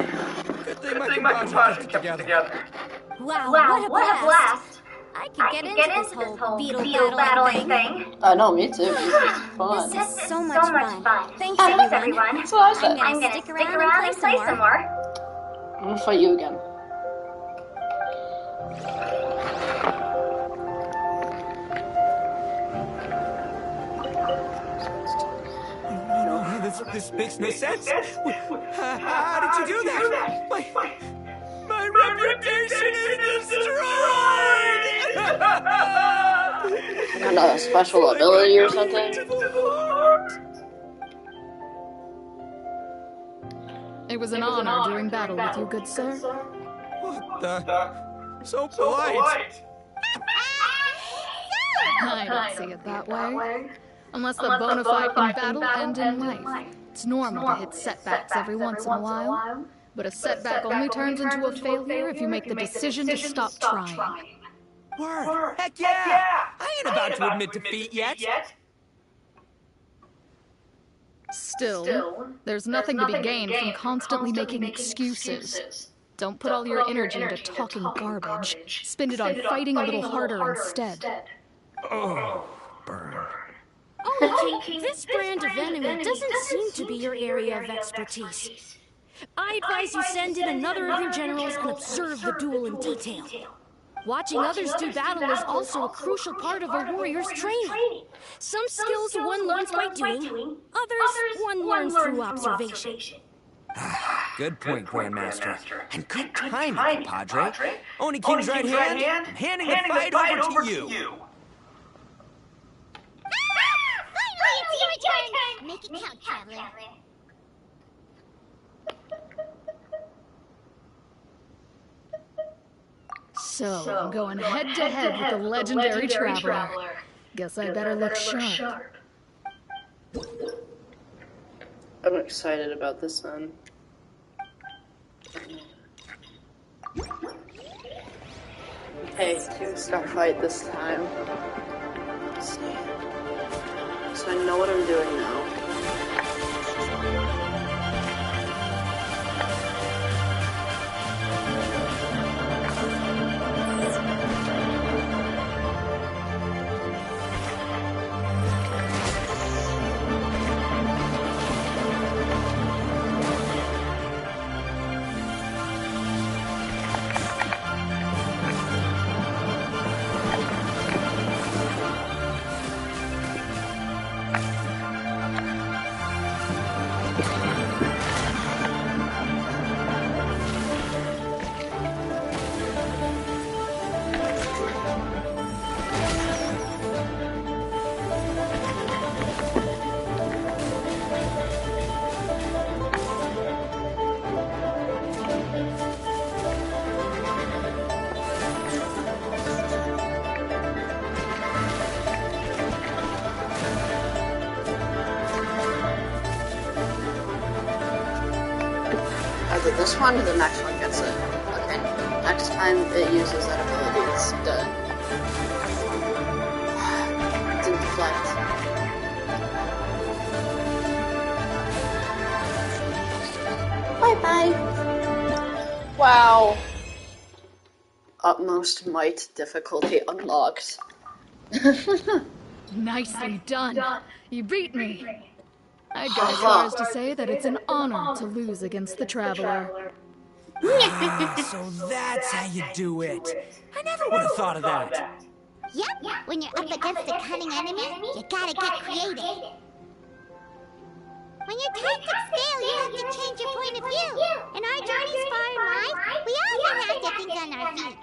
Good thing my compadre kept it together. Wow, what a blast! I could get into this whole beetle battling thing. I know, me too. This is fun. This is so much fun. Thanks, everyone. That's what I said. I'm gonna stick around and play some more. I'm gonna fight you again. No, this makes no sense. How did you do that? My reputation is destroyed! Got a special ability or something? It was an honor doing battle with you, good sir. What the? So polite. I don't see it that way. Unless the bona fide in battle and in life. It's normal to hit setbacks every once in a while. But a setback only turns into a failure if you make the decision to stop trying. Word! Heck yeah! I ain't about to admit defeat yet. Still, there's nothing to be gained from constantly making excuses. Don't put all your energy into talking garbage. Spend it on fighting a little harder instead. Oh, burn. Oh, King, this brand of enemy doesn't seem to be your area of expertise. I advise you send in another of your generals and observe the duel in detail. Watching others do battle is also a crucial part of a warrior's training. Some skills one learns by doing, others one learns through observation. Good point, Grandmaster. And good timing, compadre. Oni King's right hand, I'm handing the fight over to you. Finally, it's your turn! Make it count, traveler. So, I'm going head-to-head with the legendary traveler. Guess I better look sharp. I'm excited about this then. Hey, two-star fight this time. Let's see. So I know what I'm doing now. Either this one or the next one gets it. Okay, next time it uses that ability, it's dead. It didn't deflect. Bye-bye. Wow. Utmost might difficulty unlocked. Nicely done. You beat me. I'd go as far as to say that it's an honor to lose against the Traveler. So that's how you do it. I never would have thought of that. Yep, when you're up against a cunning enemy, you gotta get creative. When your tactics fail, you have to change your point of view. In our journeys far in life, we often have to think on our feet.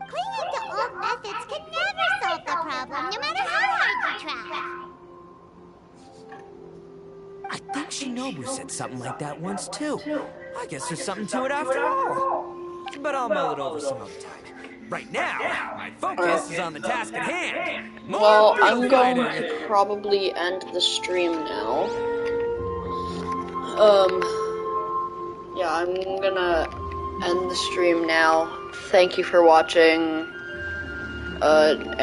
Clinging to old methods can never solve the problem, no matter how hard you try. think Shinobu said something like that once too. I guess there's something to it after all. But I'll mull it over some other time. Right now, my focus is on the task at hand. Well, I'm going to probably end the stream now. Yeah, I'm gonna end the stream now. Thank you for watching. And